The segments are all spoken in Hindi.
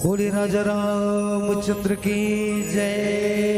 बोले राजा रामचंद्र की जय।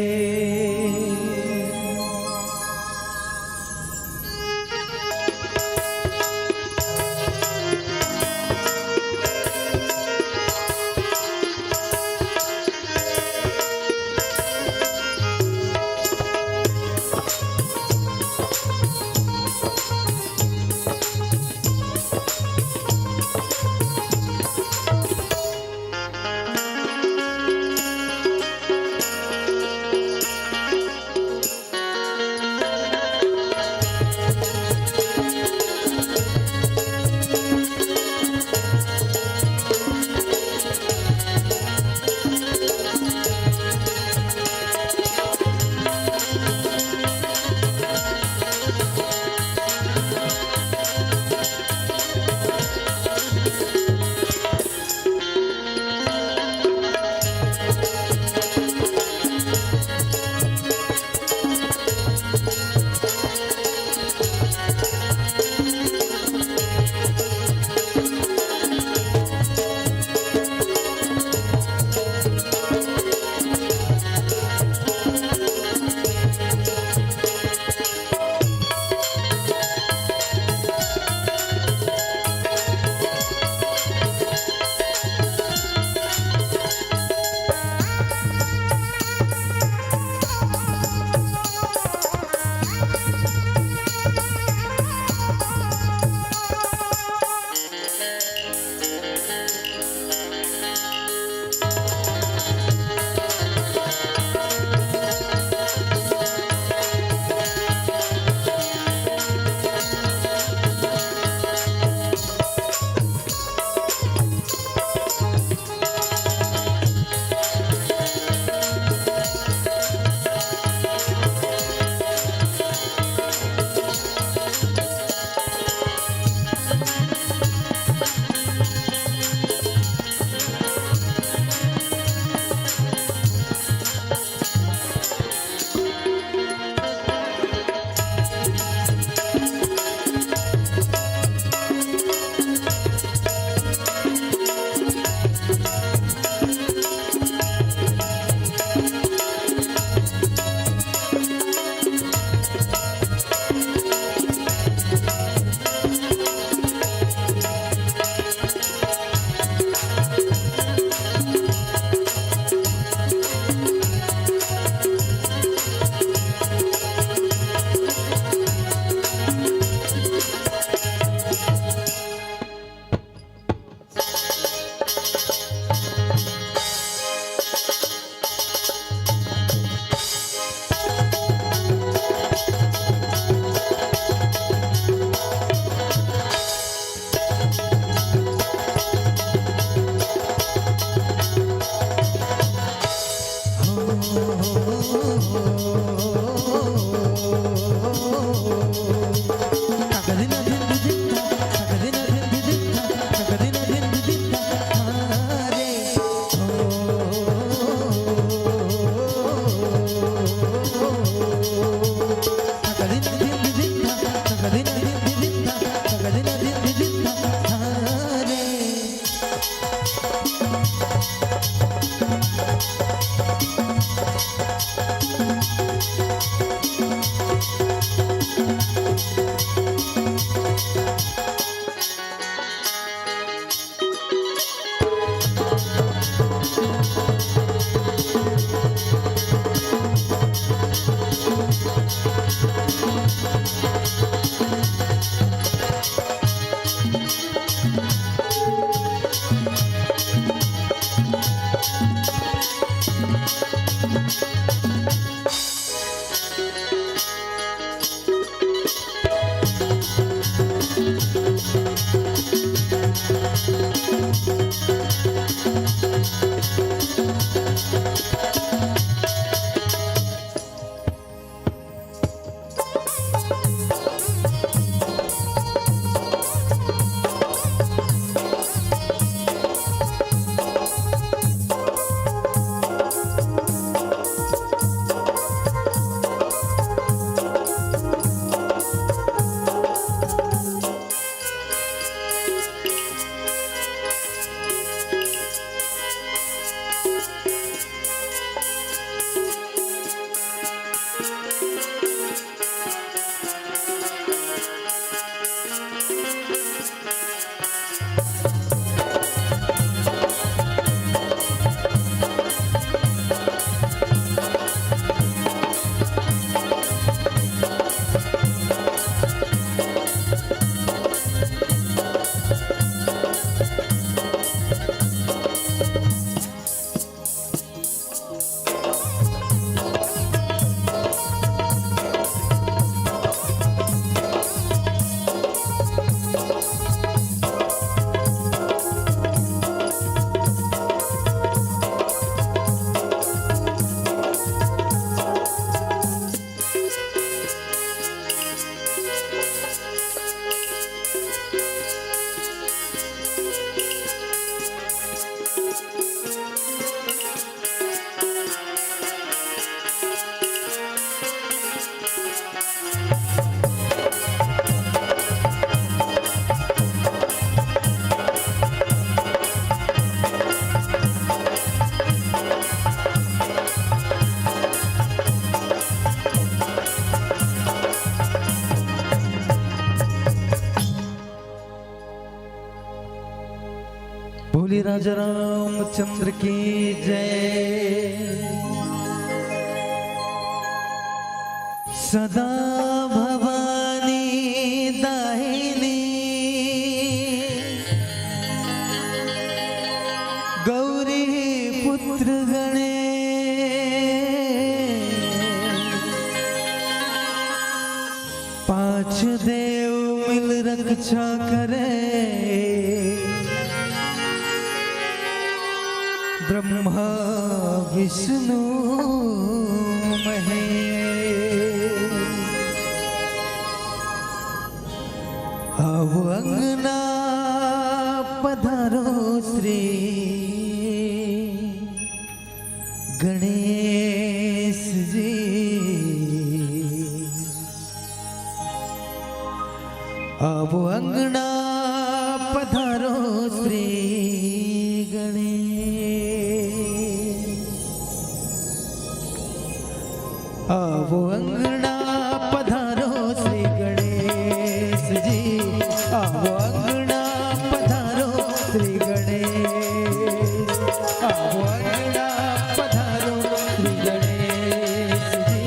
बोलिए राजा रामचंद्र की जय। सदा भवानी दाहिनी गौरी पुत्र गणे पांच देव मिल रक्षा करे ब्रह्मा विष्णु महेश। अब अंगना पधारो श्री गणेश जी। अब अंगना पधारो श्री गणेश। अब अंगना पधारो श्री गणेश जी। अब अंगना पधारो श्री गणेश। अब अंगना पधारो श्री गणेश जी।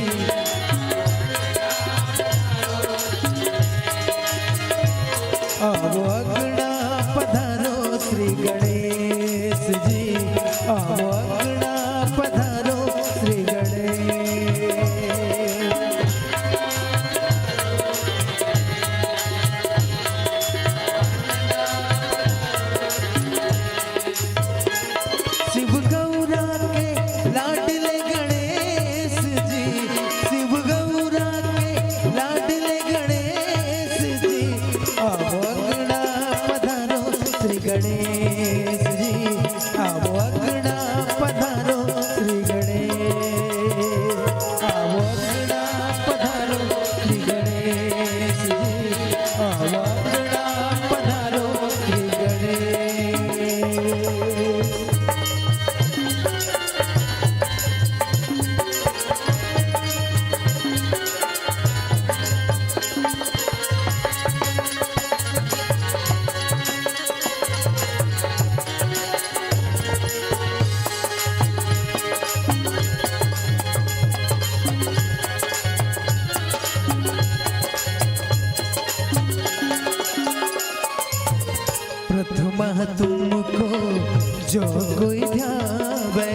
अब अंगना पधारो श्री गणेश जी। अब अंगना पधारो श्री गणेश। शिव गौरा के लाडले गणेश जी। शिव गौरा के लाडले गणेश जी। अब अंगना पधारो श्री गणेश जी। अब अंगना पधारो श्री गणेश। अब अंगना पधारो श्री गणेश जी। अब अंगना पधारो श्री गणेश। प्रथमा तुमको जो कोई ध्यावे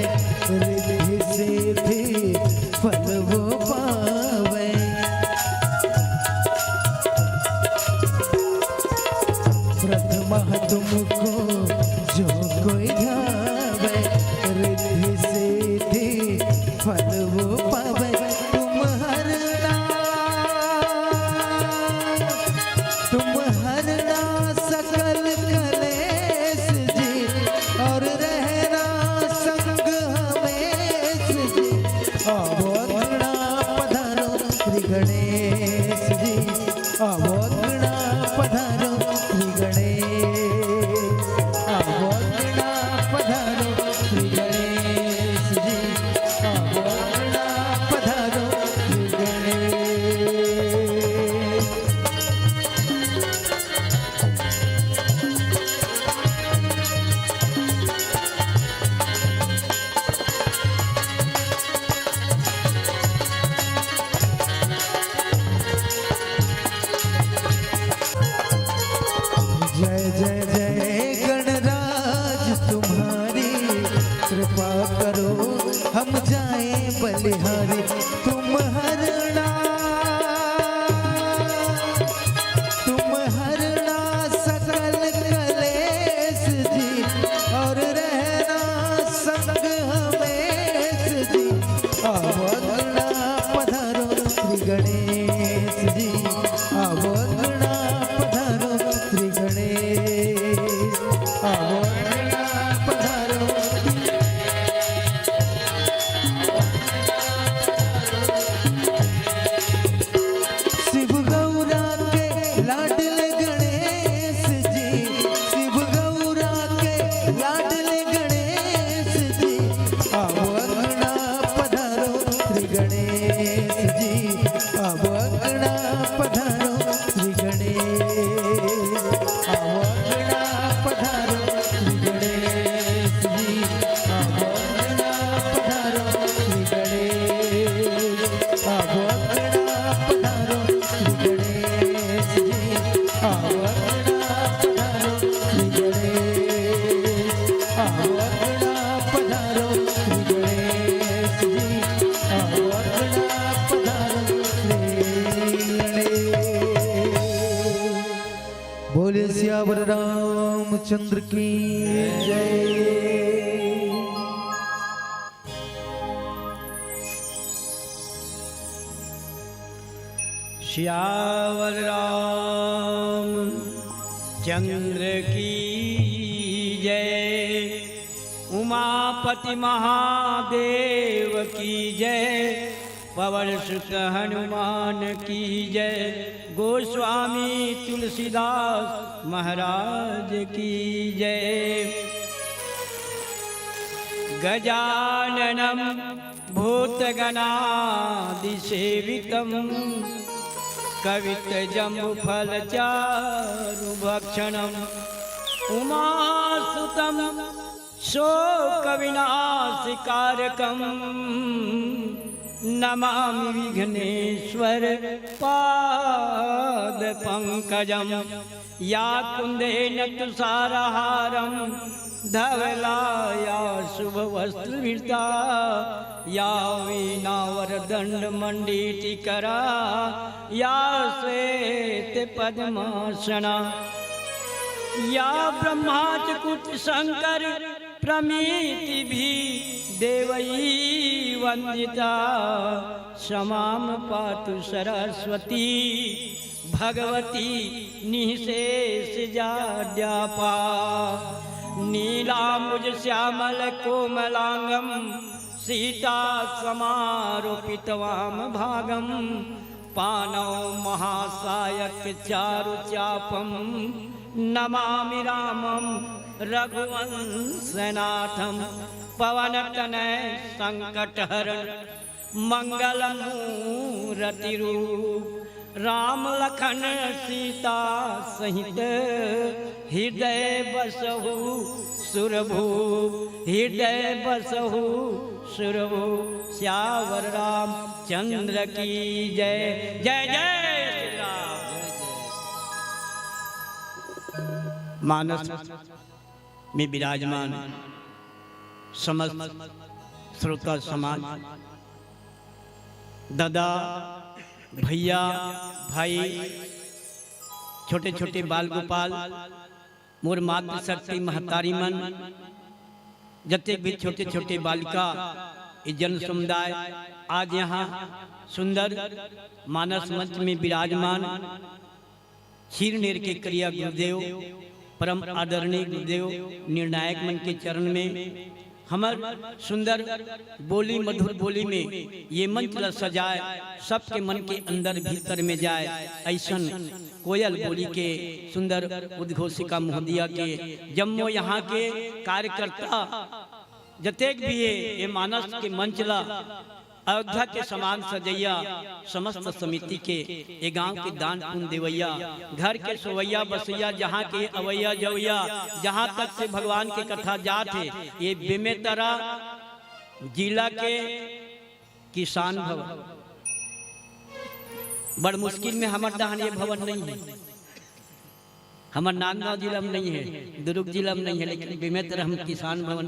रिद्धि सिद्धि फल वो पावे। प्रथमा तुमको जो कोई ध्यावे रिद्धि सिद्धि फल वो पावे। तुम हरना सकल कलेश जी और रहना संग हमेश जी। अब अंगना पधारो श्री गणेश जी। अब अंगना पधारो श्री गणेश। अब अंगना पधारो श्री गणेश जी। अब अंगना पधारो श्री गणेश। जय जय जय गणराज तुम्हारी कृपा करो हम जाए बलिहारी। तुम हरना सकल कलेश जी और रहना संग हमेश जी। अब अंगना पधारो श्री गणेश जी। अब अंगना पधारो श्री गणेश। अब अंगना पधारो। शिव गौरा के लाडले गणेश जी। शिव गौरा के लाडले गणेश जी। अब अंगना पधारो श्री गणेश जी। अब अगड़ा पधारो श्री गणेश जी, आओ अगड़ा पधारो श्री गणेश। बोले सियावर रामचंद्र की जय। सियावर राम चंद्र की जय, उमापति महादेव की जय, पवन सुत हनुमान की जय, गोस्वामी तुलसीदास महाराज की जय। गजाननं भूतगणादिसेवितं कवितजम्बुफलचारुभक्षणम् उमासुतं शोकविनाशकारकं नमामि विघ्नेश्वर पादपङ्कजं। या कुन्देन तुषारहारं धवलाया शुभवस्त्रभृता, या वीणावरदण्डमण्डितकरा, या श्वेतपद्मासना, या ब्रह्माच्युत शंकर प्रमितिभिः देवैः वन्दिता, समां पातु सरस्वती भगवती निःशेषजाड्यापा। नीलाम्बुजश्यामलकोमलाङ्गं सीतासमारोपितवां भागं, पानौ महासायकचारुचापं नमामि रामं रघुवंशनाथं। पवनतनय संकटहरण मंगलमूर्तिरूप, राम लखन सीता सहित हृदय बसहु सुरभूप, हृदय बसहु सुरभूप। सियावर राम चंद्र की जय। जय जय श्री राम। मानस में विराजमान समस्त श्रोता समाज, दादा भैया भाई, छोटे छोटे बाल गोपाल, मोर मातृशक्ति महतारी मन, जतेक भी छोटे छोटे बालिका जन समुदाय आज यहाँ सुंदर मानस मंच में विराजमान क्षीरनेर के क्रिया गुरुदेव, परम आदरणीय गुरुदेव निर्णायक मन के चरण में हमर सुंदर बोली मधुर बोली में ये मंच ल सजाए, सबके मन के अंदर भीतर में जाए, ऐसन कोयल बोली के सुंदर उद्घोषिका महोदया के जम्मो यहाँ के कार्यकर्ता जतेक भी है ये मानस के मंच ला अयोध्या के समान सजैया, समस्त समिति के ये गांव के दान पुण्य देवैया, घर के सोवैया बसैया, जहाँ के अवैया जवैया, जहाँ तक से भगवान के कथा जात है। ये बेमेतरा जिला के किसान भवन, बड़ मुश्किल में हमारे दहान ये भवन नहीं है, हमारे नांदगांव जिला में नहीं है, दुर्ग जिला में नहीं है, लेकिन बेमेतर हम किसान भवन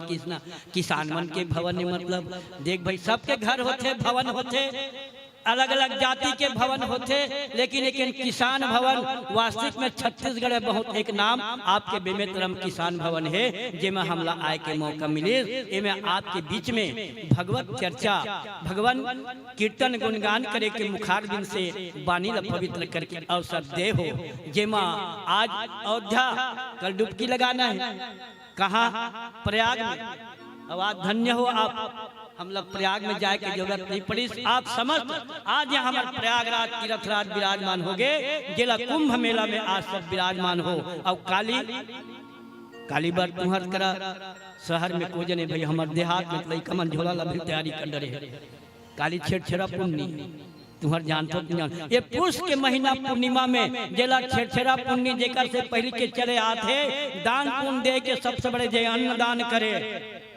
किसान मन के भवन है। मतलब देख भाई, सबके घर होते भवन होते, अलग अलग जाति के भवन होते, लेकिन एक किसान भवन वास्तविक में छत्तीसगढ़ में बहुत एक नाम आपके बेमेतरम किसान भवन है, जेमा हमला आए के मौका मिले। एमे आपके बीच में भगवत चर्चा, भगवान कीर्तन गुणगान करे के मुखार बिन से वाणी ला पवित्र करके अवसर दे हो। जेमा आज अयोध्या कल डुबकी लगाना है, कहाँ? प्रयाग में। अब आज धन्य हो आप, हम लोग प्रयाग में जाए की जरूरत नहीं पड़ी। आप समस्त आज यहाँ हमारे प्रयागराज तीर्थराज विराजमान हो गए, जिला कुंभ मेला में आज सब विराजमान हो। और काली बार तुम्हार करा शहर में को जने भाई हमारे देहात में लई कमन झोला ला भी तैयारी कर रहे हैं। काली छेड़छेड़ा पुण्य तुम्हार जानते जान, ये पुष के महीना पूर्णिमा में जेला छेड़छेड़ा पुण्य जेकर से पहले के चले आते, दान पुण्य दे के सबसे बड़े जे अन्न दान करे,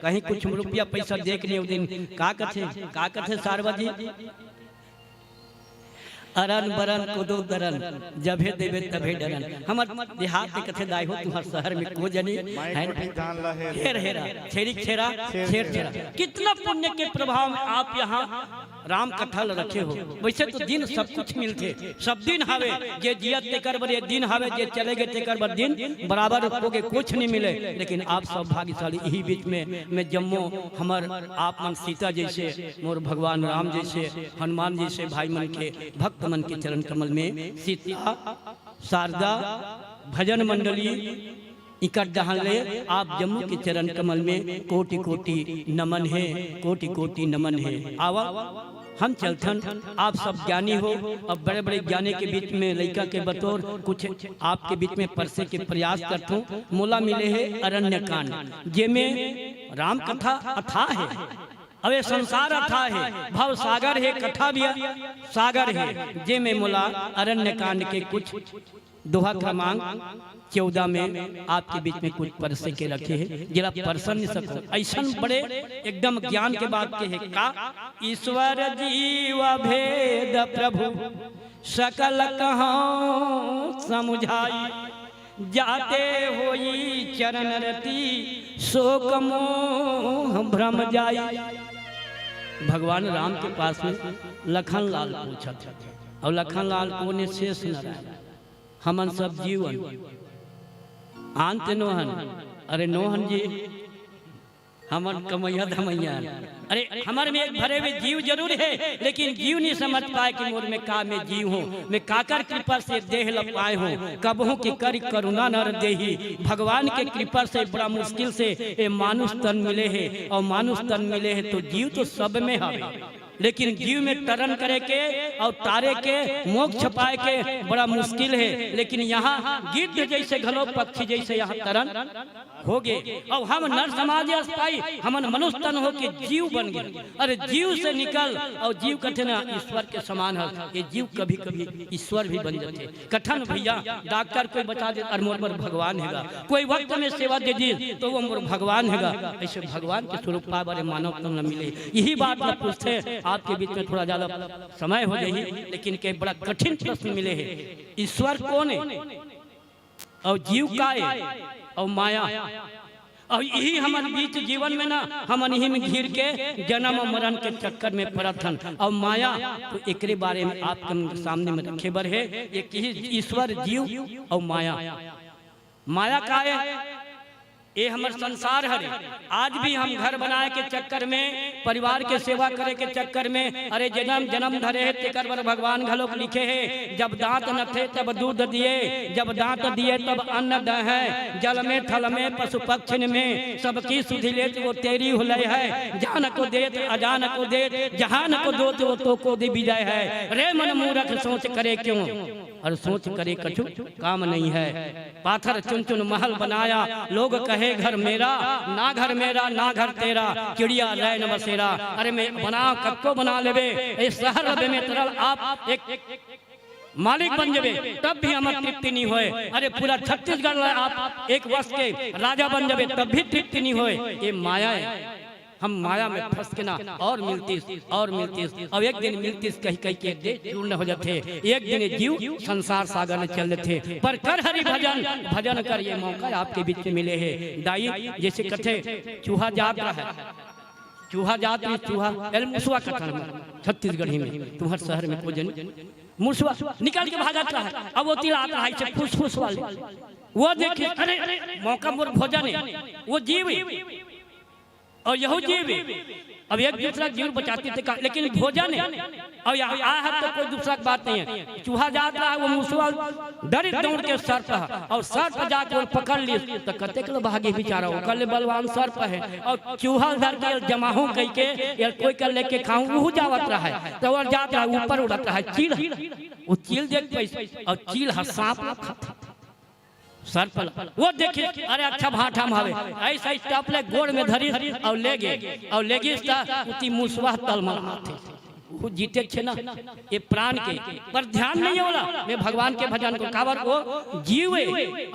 कहीं कुछ रुपया पैसा देख नहीं दिन का कथे सारवा जी। अरन बरन कुदो दरन जभे देवे तभे डरन। हमर देहात में कथे दाई हो तुम्हार शहर में को जनी है हेर हेरा छेरी छेरा छेर छेरा। कितना पुण्य के प्रभाव में आप यहाँ राम कथल रखे हो। वैसे तो दिन सब कुछ मिलते, सब दिन हवे जे जियत तेकर बर दिन हवे, जे चले गए तेकर बर दिन बराबर होगे कुछ नहीं मिले। लेकिन आप सब भाग्यशाली। यही बीच में मैं जम्मू हमर आप मन सीता जैसे, मोर भगवान राम जैसे, हनुमान जैसे भाई मन के भक्त मन के चरण कमल में सीता शारदा भजन मंडली इकट जहाँ ले आप जम्मू के चरण कमल में कोटि कोटि नमन है, कोटि कोटि नमन है। आवा हम चलथन, आप सब ज्ञानी हो। अब बड़े बड़े ज्ञानी के बीच में लड़का के बतौर कुछ आपके बीच में परसे के प्रयास करता हूँ। मोला मिले है अरण्य कांड, जे में राम कथा अथाह है। अबे संसार अथाह है, भव सागर है, कथा भी सागर है। जे में मोला अरण्य कांड के कुछ दोहा क्रमांक 14 में आपके बीच में कुछ परसे के रखे हैं, जरा परसन नहीं सको। ऐसा बड़े एकदम ज्ञान के बात के है का ईश्वर जीव भेद प्रभु सकल कहाँ समुझाई, जाते होई चरण रति शोक मोह भ्रम जाई। भगवान राम के पास में लखन लाल पूछा था, और लखन लाल को ने शेष नारायण हमन सब जीवन आंत नोहन। अरे नोहन जी हमन कमैया धमैया, अरे हमारे में एक भरे हुए जीव जरूर है, लेकिन जीव नहीं समझ पाए कि मोर में का मैं जीव हूँ, मैं काकर कृपा से देह लपाए हूँ। कबहू की कर करुणा नर देही, भगवान के कृपा से बड़ा मुश्किल से ये मानुष तन मिले है। और मानुष तन मिले है तो जीव तो सब में है, लेकिन जीव में तरण करे के और तारे के मोक्ष पाए के बड़ा मुश्किल है। लेकिन यहाँ गिद्ध जैसे घलो पक्षी जैसे यहाँ तरण हो गए। और हम नर समाज पाई, हमन मनुष्य तन हो के जीव बन गए। अरे जीव से निकल, और जीव कथे ना ईश्वर के समान है। ये जीव कभी कभी ईश्वर भी बन जाते। कठन भैया डॉक्टर कोई बता दे अरे मोर भगवान हैगा, कोई वक्त में सेवा दे दी तो वो मोर भगवान हैगा। ऐसे भगवान के स्वरूप पा बड़े मानव तन न मिले। यही बात न पूछते आपके बीच में थोड़ा ज्यादा समय हो जाए, लेकिन के बड़ा कठिन प्रश्न मिले हैं। ईश्वर कौन है और जीव का है और माया, और यही हमारे बीच जीवन में ना हम इन्हीं में घिर के जन्म और मरण के चक्कर में पड़त हन। और माया तो एक बारे में आपके सामने में रखे बर है, एक ही ईश्वर जीव और माया। माया का है ये हमार संसार है। आज भी हम घर बनाए के चक्कर में, परिवार के सेवा करे के चक्कर में, अरे जन्म जन्म धरे है तेकर बर भगवान घलोक लिखे है। जब दांत न थे तब दूध दिए, जब दांत दिए तब अन्न दे। जल में थल में पशु पक्षी में सबकी सुधि लेत वो तेरी हुले है। जान को देत अजान को देत, जहान को दोत वो तो को दी विजय है। रे मन मूर्ख सोच करे क्यों, और सोच करे कछु काम नहीं है। पाथर चुन चुन महल बनाया, लोग कहे घर मेरा, ना घर मेरा ना घर तेरा, चिड़िया रैन बसेरा। अरे मैं बना कक्को बना लेबे, इस शहर लबे में तरल आप एक मालिक बन जबे तब भी हमार तृप्ति नहीं होए। अरे पूरा छत्तीसगढ़ आप एक वर्ष के राजा बन जबे तब भी तृप्ति नहीं होए। ये माया है, हम माया में फंस के ना और मिलती और मिलती, और एक दिन मिलती कहीं कहीं के चूर्ण हो जाते। एक दिन जीव संसार सागर में चल थे, पर कर हरि भजन भजन कर ये मौका आपके बीच में मिले है। दाई जैसे कथे चूहा जात रहा है, चूहा जात में चूहा मुसवा कथन छत्तीसगढ़ी में तुम्हारे शहर में कोजन मुसवा निकाल के भागा रहा है। अब वो तिल आता है फुस फुस वाले, वो देखिए अरे मौका मोर भोजन है, वो जीव और यहू जीव अब एक दूसरा जीव बचाते थे, लेकिन भोजन है। और यहाँ आया है तो कोई दूसरा बात नहीं है। चूहा जात रहा है, वो मुसवा डर दौड़ के सर्प है, और सर्प जाके वो पकड़ ली तो कते के भागे बेचारा, वो कल बलवान सर्प है। और चूहा धर के जमाहू कह के या कोई कर लेके खाऊं वो जावत रहा है, तो और जात रहा ऊपर उड़त रहा है चील। वो चील देख पैसे और चील है सांप सर्पल, वो देखिए अरे अच्छा भाटा में हवे ऐसा स्टाप ले गोड़ में धरी और ले गए और ले गई उती मुसवा तल माथे वो जीते छे ना ये प्राण के पर ध्यान नहीं होला मैं भगवान के भजन को काबर वो जीवे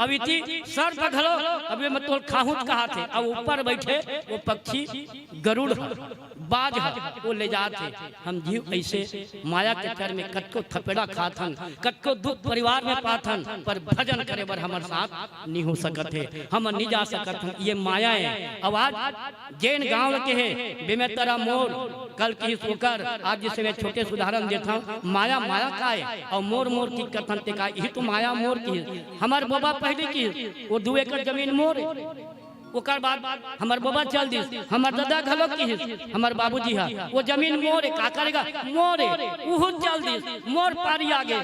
अब इति सर पकड़ो अभी मैं तो खाहूत कहा थे अब ऊपर बैठे वो पक्षी गरुड़ बाज है वो ले जाते हम जीव ऐसे माया के कर में कटको थपेड़ा खाथन कटको दुख परिवार में पाथन पर भजन करे बर हमारे साथ नहीं हो सकत है हम नहीं जा सकत हैं ये माया है आवाज जैन गांव के है बेमेतरा मोर कल की सोकर आज जिसे मैं छोटे उदाहरण देता हूँ माया माया का है और मोर मोर की कथन ते का यही तो माया मोर की है हमारे बाबा पहले की वो 2 एकड़ जमीन मोर ओकर बाद हमार बाबा चल दी हमार दादा घलो की हमार बाबूजी है वो जमीन मोर है का करेगा मोर है वो चल दी मोर पारी आगे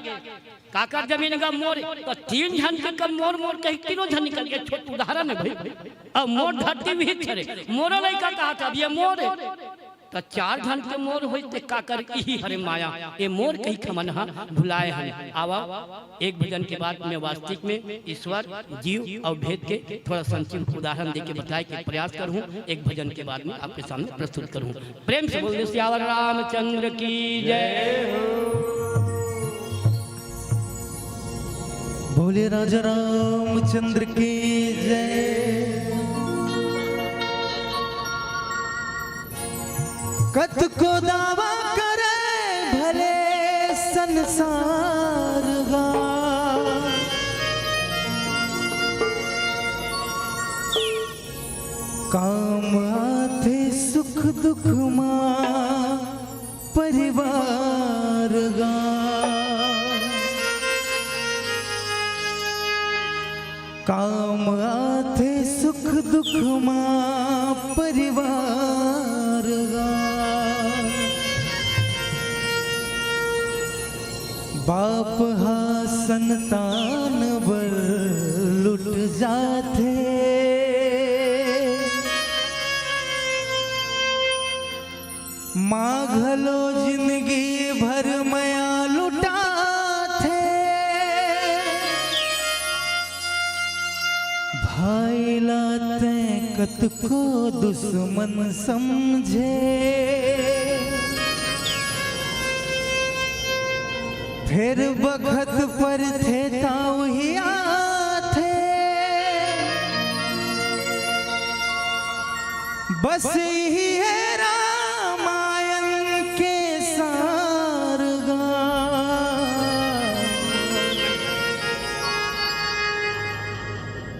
काकर जमीन का मोर तो 3 झन के कम मोर मोर कहीं किलो झन निकल के छोट उदाहरण है भाई अब मोर धरती भी छरे मोर नहीं का कहा था अब ये मोर है तो 4 घन के मोर होते काकर ही हरे माया ये मोर कहीं खमन भुलाए हैं आवा एक भजन के बाद मैं वास्तविक में ईश्वर जीव और भेद के थोड़ा संक्षिप्त उदाहरण देके बताए के प्रयास करूं एक भजन के बाद में आपके सामने प्रस्तुत करूं प्रेम से बोल दे सियावर रामचंद्र की जय बोले राजा रामचंद्र की जय कत को दावा करे भले संसार गा काम आते सुख दुख मां परिवार गा काम आते सुख दुख मां परिवार गा बाप हा संतान बर लुट जाते माँ घलो जिंदगी भर मया लुटा थे भाई लाते कत को दुश्मन समझे फिर बखत पर थे ताऊ ही आथे बस यही है रामायण के सार गा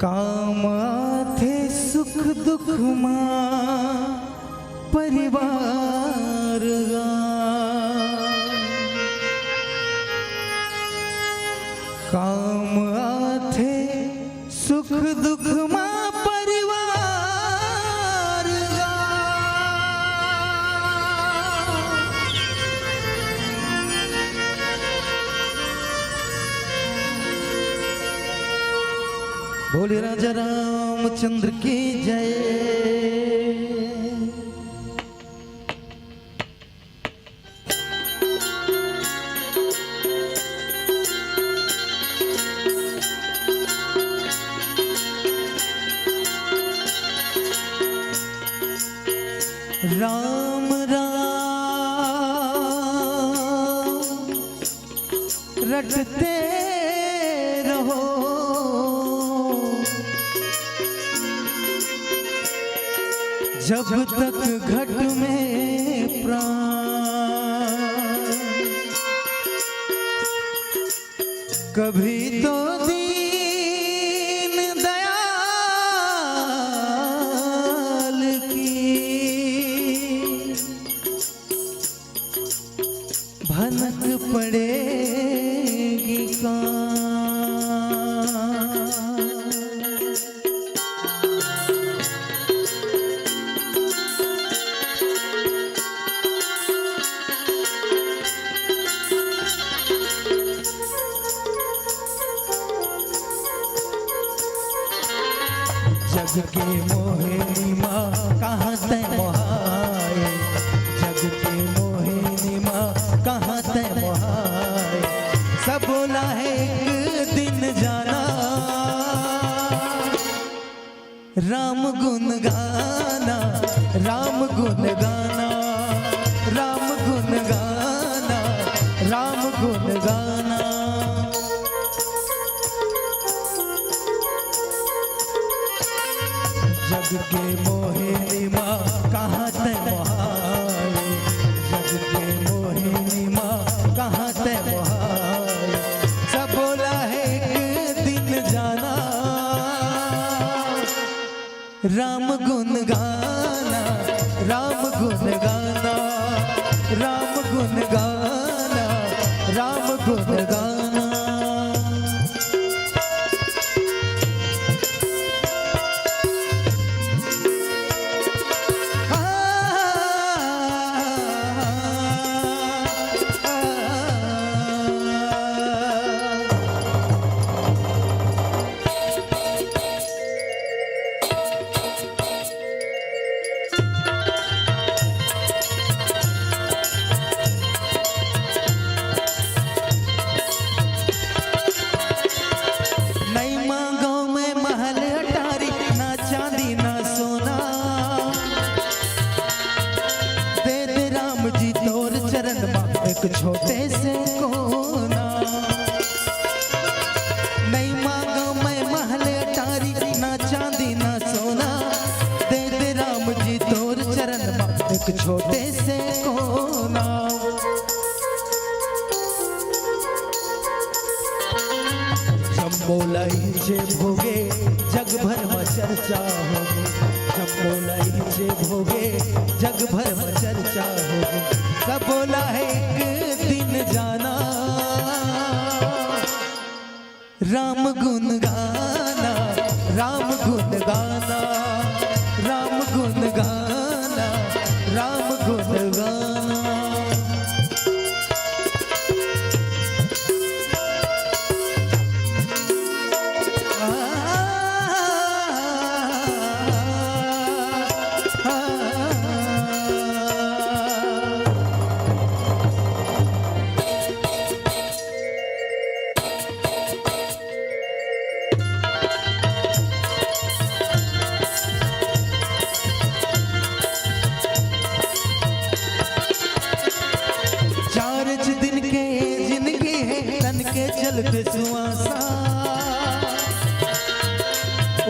काम आथे सुख दुख मां परिवार गा काम आथे सुख दुख मां परिवार गा बोले राजा रामचंद्र की जय राम राम रटते रहो जब तक घट में प्राण कभी तो दीन दयाल की भनक पड़ेगी कान जग के मोहे नीमा कहाँ ते मोहाए जग के मोहे नीमा कहाँ ते मोहाए सब बोला है एक दिन जाना राम गुण गाना राम गुण गाना राम गुण गाना राम गुण गाना, राम गुण गाना, राम गुण गाना। छोटे से कोना नहीं मांगा मैं महल अटारी, ना चांदी ना सोना, दे दे राम जी तोर चरण मा एक छोटे से कोना। शंभोलाई जे भोगे जग भर में चर्चा होगी, शंभोलाई जे भोगे जग भर में चर्चा होगी। सब बोला है एक दिन जाना, राम गुण गाना, राम गुण गाना, राम गुण गाना, राम गुण गाना। चलते सुआसा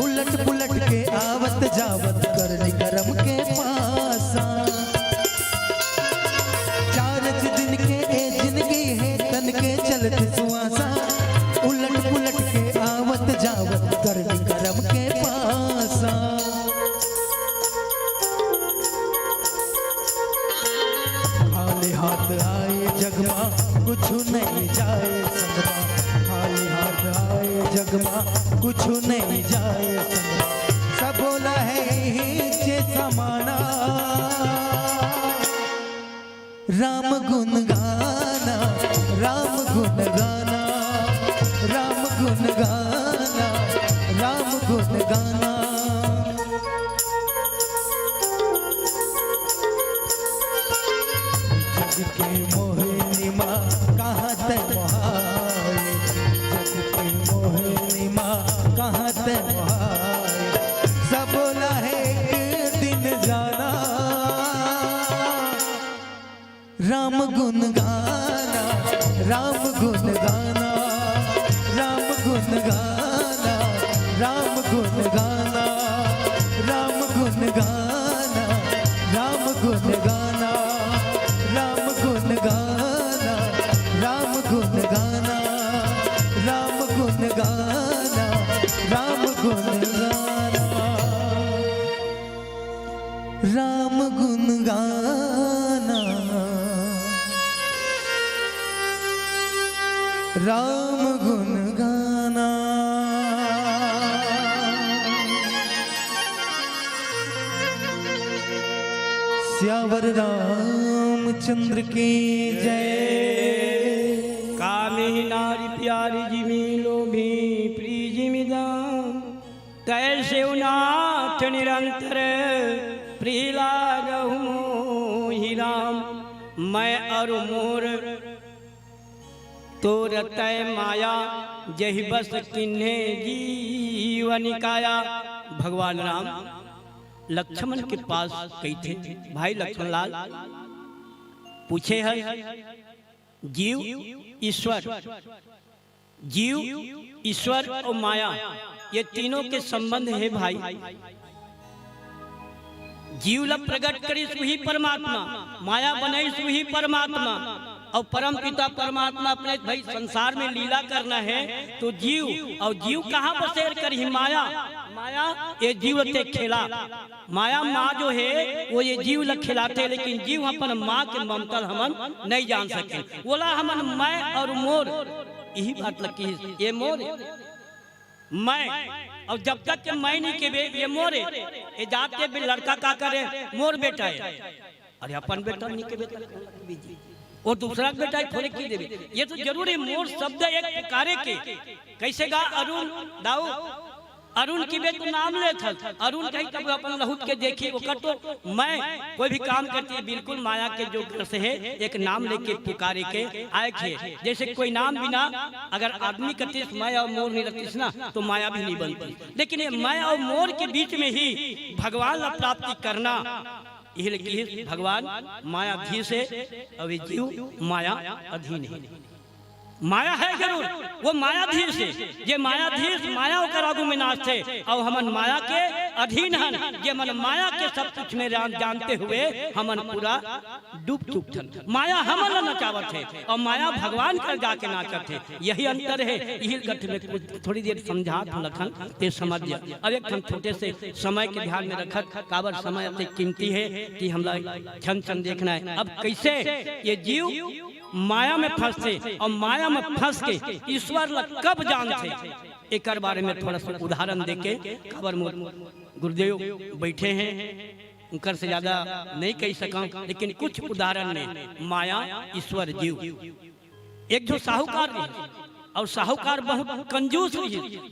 उलट पुलट के आवत जावत करनी करम के पासा। चार दिन के जिंदगी है तन के चलते सुआसा, उलट पुलट के आवत जावत करनी करम के पासा। खाली हाथ आए जगमा कुछ नहीं जाए संगमा, खाली हाथ आए जगमा कुछ नहीं जाए संगमा। सब बोला है जे समाना, राम गुण गाना, राम गुण गाना, राम गुण गाना, राम गुण गाना। जग के मोहिनी माँ कहाँ ते मोहाए, जग के मोहिनी माँ कहाँ ते मोहाए। सब बोला है एक दिन जाना, राम गुण गाना, राम गुण गाना, राम गुण गाना, राम गुण गाना, राम गुण गाना, राम गुण गाना, राम गुण गाना, राम गुण गाना, राम गुण गाना, राम गुण गाना, राम गुण गाना, राम गुण गाना। सियावर रामचंद्र की जय। कामी नारी प्यारी जिमी लोभी प्री जिमिदाम, कैसे उनाथ निरंतर प्रिय लागहु ही राम। मैं और मोर तोर तय माया, जही बस किन्हे जीवन काया। भगवान राम लक्ष्मण के पास गए थे। भाई लक्ष्मण लाल पूछे है, जीव ईश्वर, जीव ईश्वर और माया ये तीनों के संबंध है भाई। जीव ला प्रकट करी वही परमात्मा, माया बनाई वही परमात्मा, और परम पिता परमात्मा अपने भाई संसार में लीला करना है तो जीव, और जीव कहाँ बसेर करी माया। माया ये जीव ते खेला, माया माँ जो है वो ये जीव लग खिलाते, लेकिन जीव अपन माँ के ममता हमन नहीं जान सके। बोला हमन मैं और मोर, यही बात लगी, ये मोर मैं, और जब तक के मैं नहीं के ये मोर है, ये जाते भी लड़का का करे मोर बेटा है, अरे अपन बेटा नहीं के बेटा और दूसरा बेटा थोड़े की देवे। ये तो जरूरी मोर शब्द एक पुकारे के, कैसे गा अरुण दाऊ, अरुण की बे तो नाम ले था, अरुण कहीं तब अपन लहुट के देखी वो कर, तो मैं कोई भी काम करती है बिल्कुल माया के जो से है एक नाम लेके पुकारे के आए थे। जैसे कोई नाम बिना अगर आदमी करती माया और मोर नहीं रखती ना तो माया भी नहीं बनती, लेकिन ये माया और मोर के बीच में ही भगवान का प्राप्ति करना, यही लिखी भगवान मायाधीश है, अभी जीव माया अधीन है। माया है जरूर, वो मायाधीश है, ये मायाधीश माया का रागु में नाच थे, और हमन माया के अधीन हन, ये मन माया के सब कुछ में जानते हुए हमन पूरा डूब चुक थन। माया हमन नचावत है और माया भगवान कर जाके नाचत है, यही अंतर है। यही गठ में कुछ थोड़ी देर समझा लखन ते समझ जा। अब एक हम छोटे से समय के ध्यान में रखत, काबर समय अति कीमती है कि हम लोग क्षण क्षण देखना है। अब कैसे ये जीव माया में फंसते और माया में फंस के ईश्वर ला कब जानते, एक बारे में थोड़ा सा उदाहरण देके खबर गुरुदेव बैठे हैं, उनकर से ज्यादा नहीं कह सका, लेकिन कुछ उदाहरण में माया ईश्वर जीव। एक जो साहूकार है और साहूकार बहुत कंजूस है,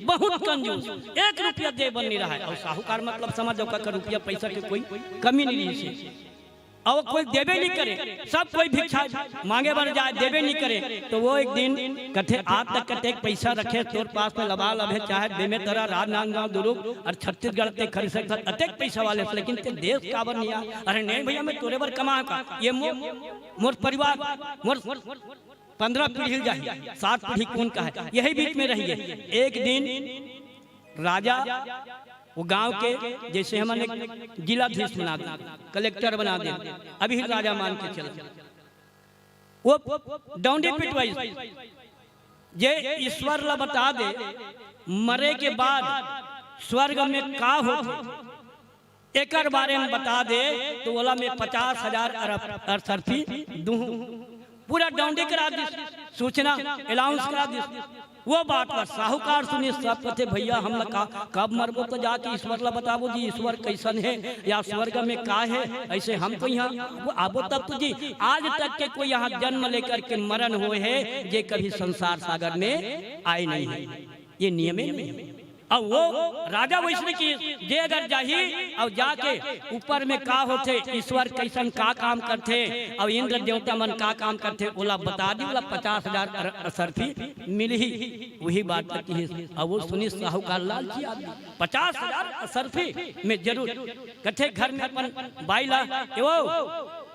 बहुत कंजूस, 1 रुपया दे बन नहीं रहा है, और साहूकार मतलब समझो का रुपया पैसा की कोई कमी नहीं है, और कोई देवे नहीं करे, सब कोई भिक्षा मांगे बन जाए देवे नहीं करे, तो वो एक दिन कथे आज तक कते पैसा रखे तोर पास में लबा लभे, चाहे देवे तरह राजनांदगांव दुर्ग और छत्तीसगढ़ ते खरीद सकता अतेक पैसा वाले, लेकिन ते देश काबर नहीं आ। अरे नहीं भैया मैं तोरे बर कमा का, ये मोर परिवार मोर 15 पीढ़ी जाए, 7 पीढ़ी कौन का है, यही बीच में रहिए। एक दिन राजा वो गांव के जैसे हमने जिलाधीश बना दे, कलेक्टर बना दे, अभी राजा मान के चला, वो डौंडी पिटवाई जे ईश्वर ला बता दे मरे के बाद स्वर्ग में का होते, एक बारे में बता दे तो बोला मैं 50,000 अरसरफी दूं, पूरा डौंडी करा दी, सूचना अलाउंस करा दी। वो बात पर साहूकार सुनी, सब कहते भैया हम लोग कब मरबो तो जाके ईश्वर ला बताबो जी ईश्वर कैसन है या स्वर्ग में का है, ऐसे हम तो यहाँ आबो तब तो जी आज तक के कोई यहाँ जन्म लेकर के मरण हुए है ये कभी संसार सागर में आए नहीं है, ये नियम है। और वो राजा वैष्णव की जे अगर जाही और जाके ऊपर में का होते, ईश्वर कैसन का काम करते और इंद्र देवता मन का काम करते, ओला बता दी, बोला 50,000 असरफी मिली ही, वही बात की। और वो सुनी साहूकार लालची आदमी 50,000 असरफी में जरूर कथे घर में अपन बाईला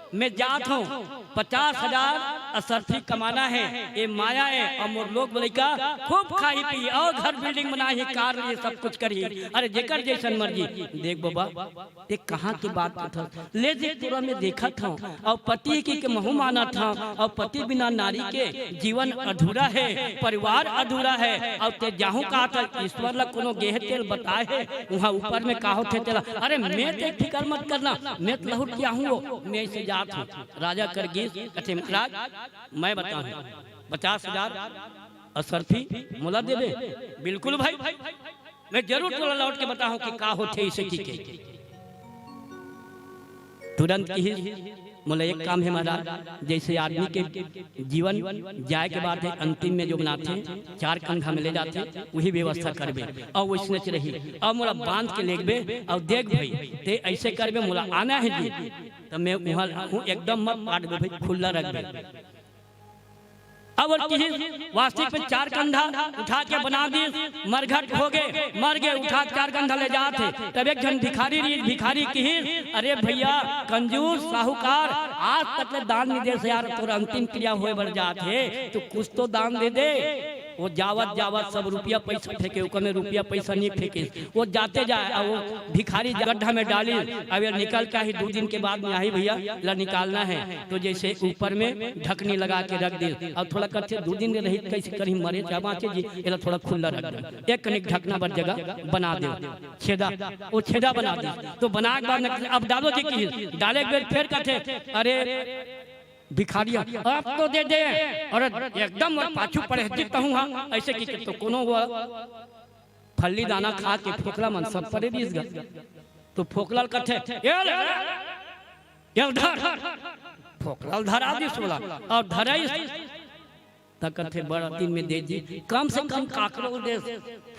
मैं जात हूँ, 50,000 असरफी कमाना है, ये माया है, और मोर लोग बोले का खूब खाई पी और घर बिल्डिंग बनाई, कार ये सब कुछ करी, अरे जेकर जैसन मर्जी। देख बाबा ये कहाँ की बात था, ले दे तोरा में देखा था, और पति की के महू माना था, और पति बिना नारी के जीवन अधूरा है, परिवार अधूरा है, और ते जाहू कहा था ईश्वर ला कोनो गेह तेल बताए है, वहाँ ऊपर में का होते तेला, अरे मैं ते फिकर मत करना, मैं लहुट क्या हूँ, मैं इसे राजा कर महाराज मैं बताऊं 50,000 असरफी मोला देवे, बिल्कुल भाई मैं जरूर तोला लौट के बताऊं कि का होते इसे की के। तुरंत ही मोला एक काम है महाराज, जैसे आदमी के जीवन जाए के बाद है अंतिम में जो बनाते हैं 4 कंधा में ले जाते हैं, वही व्यवस्था करबे और वैसने रही, और मोला बांध के लेगबे और देख भाई ते ऐसे करबे, मोला आना है जी तो मैं वहां हूं एकदम मत काट दे भाई, खुला रख दे। अब वास्तविक में 4 कंधा उठा के बना दी, मरघट हो गए, मर गए, उठा 4 कंधा ले जाते, तब एक जन भिखारी की, अरे भैया कंजूस साहूकार आज तक दान नहीं दे से यार, तोर अंतिम क्रिया हुए बढ़ जाते तो कुछ तो दान दे दे, वो जावत जावत सब रुपया पैसा फेंके, ओकर में रुपया पैसा नहीं फेंके, वो जाते जाए और वो भिखारी गड्ढा में डाली। अब ये निकल के ही 2 दिन के बाद में आई भैया ला निकालना है, तो जैसे ऊपर में ढकनी लगा के रख दे और थोड़ा करते 2 दिन रही कैसे कहीं मरे चाचे जी ये थोड़ा खुला रख दे, एक कनिक ढकना बर जगह बना दे, छेदा वो छेदा बना दे। तो बना के बाद अब डालो जी की डाले के बाद फिर कहते अरे भिखारिया आप तो दे दे और एकदम और पाछू पड़े जीता हूँ हाँ ऐसे की तो कोनो फल्ली दाना खा के फोकला मन सब परे बीस गए। तो फोकला कथे फोकला धरा दी सोला और धरा तकथे बड़ा दिन में दे दी, कम से कम काकरो देश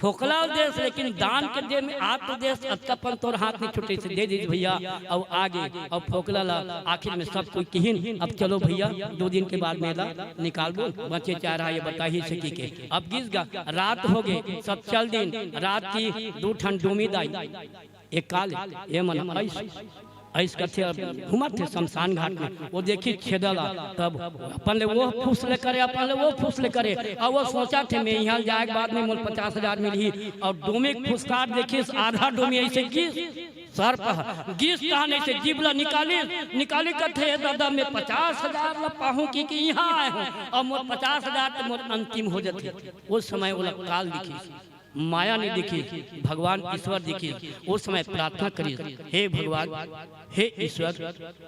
फोकला देश लेकिन दान के दे में आप तो देश अतकापन तोर हाथ में छुट्टी से दे दीजिए भैया। और आगे और फोकला ला आखिर में सब कोई किहिन अब चलो भैया 2 दिन के बाद मेला निकाल दो बच्चे चाह रहा ये बता ही सकी के। अब गिस गा रात हो गए सब चल दिन रात की 2 ठंड डूमी दाई एक काल ये मन ऐसा थे घुमा थे शमशान घाट में वो देखी छेदला तब अपन वो फूसले करे अपन वो फूसले करे और वो सोचा थे मैं यहाँ जाए बाद में मोल 50,000 मिली और डोमी फुसकार देखी आधा डोमी ऐसे की सर पर गिस कहने से जीवला निकाली कथे दादा मैं 50,000 ला पाहूं कि यहाँ आए हूँ और मोर 50,000 तो मोर अंतिम हो जाते। उस समय वो काल दिखी माया ने दिखी भगवान ईश्वर दिखी। उस समय प्रार्थना करी हे भगवान हे ईश्वर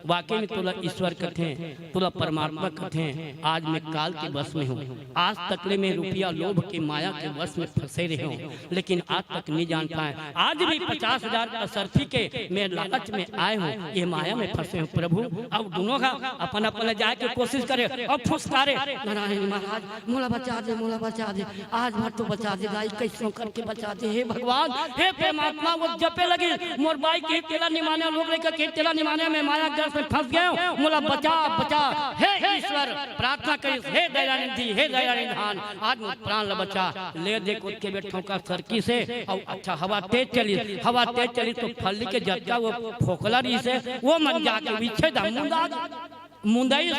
वाकई में तुला ईश्वर कहते हैं तुला परमात्मा कहते हैं। आज मैं काल के वश में हूँ, आज तकले में रुपया लोभ के माया के वश में फंसे रहे हूँ लेकिन आज तक नहीं जान पाए। आज भी 50,000 असरफी के मैं लालच में आए हूँ, ये माया में फंसे हूँ प्रभु। अब दोनों का अपन अपन जाए के कोशिश करे और फुसकारे नारायण महाराज मोला बचा दे आज भर तो बचा दे दाई कैसे करके बचा दे हे भगवान हे परमात्मा। वो जपे लगे मोर बाई के तेला निमाने लोग लेकर के तेला निमाने में माया ग्रस्त में फंस गए मोला बचा हे ईश्वर प्रार्थना करिस हे दयानिधि हे दयानिधान आज प्राण ल बचा ले दे को के बैठो का सरकी से और अच्छा हवा तेज चली तो फल्ली के झटका वो फोकला रही से वो मन जाके पीछे मुंदाई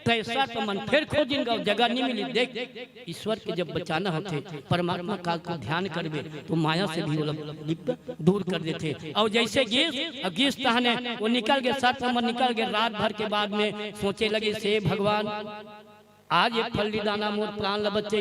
कैसा तो मन फिर खोजिंगा जगह नहीं मिली। देख ईश्वर के जब बचाना होते परमात्मा काल को ध्यान करबे तो माया से भी दूर कर देते। और जैसे गीस तहने वो निकल गए 7 नंबर निकल गए रात भर के बाद में सोचे लगे से भगवान आज ये फल्ली दाना मोर प्राण ल बचे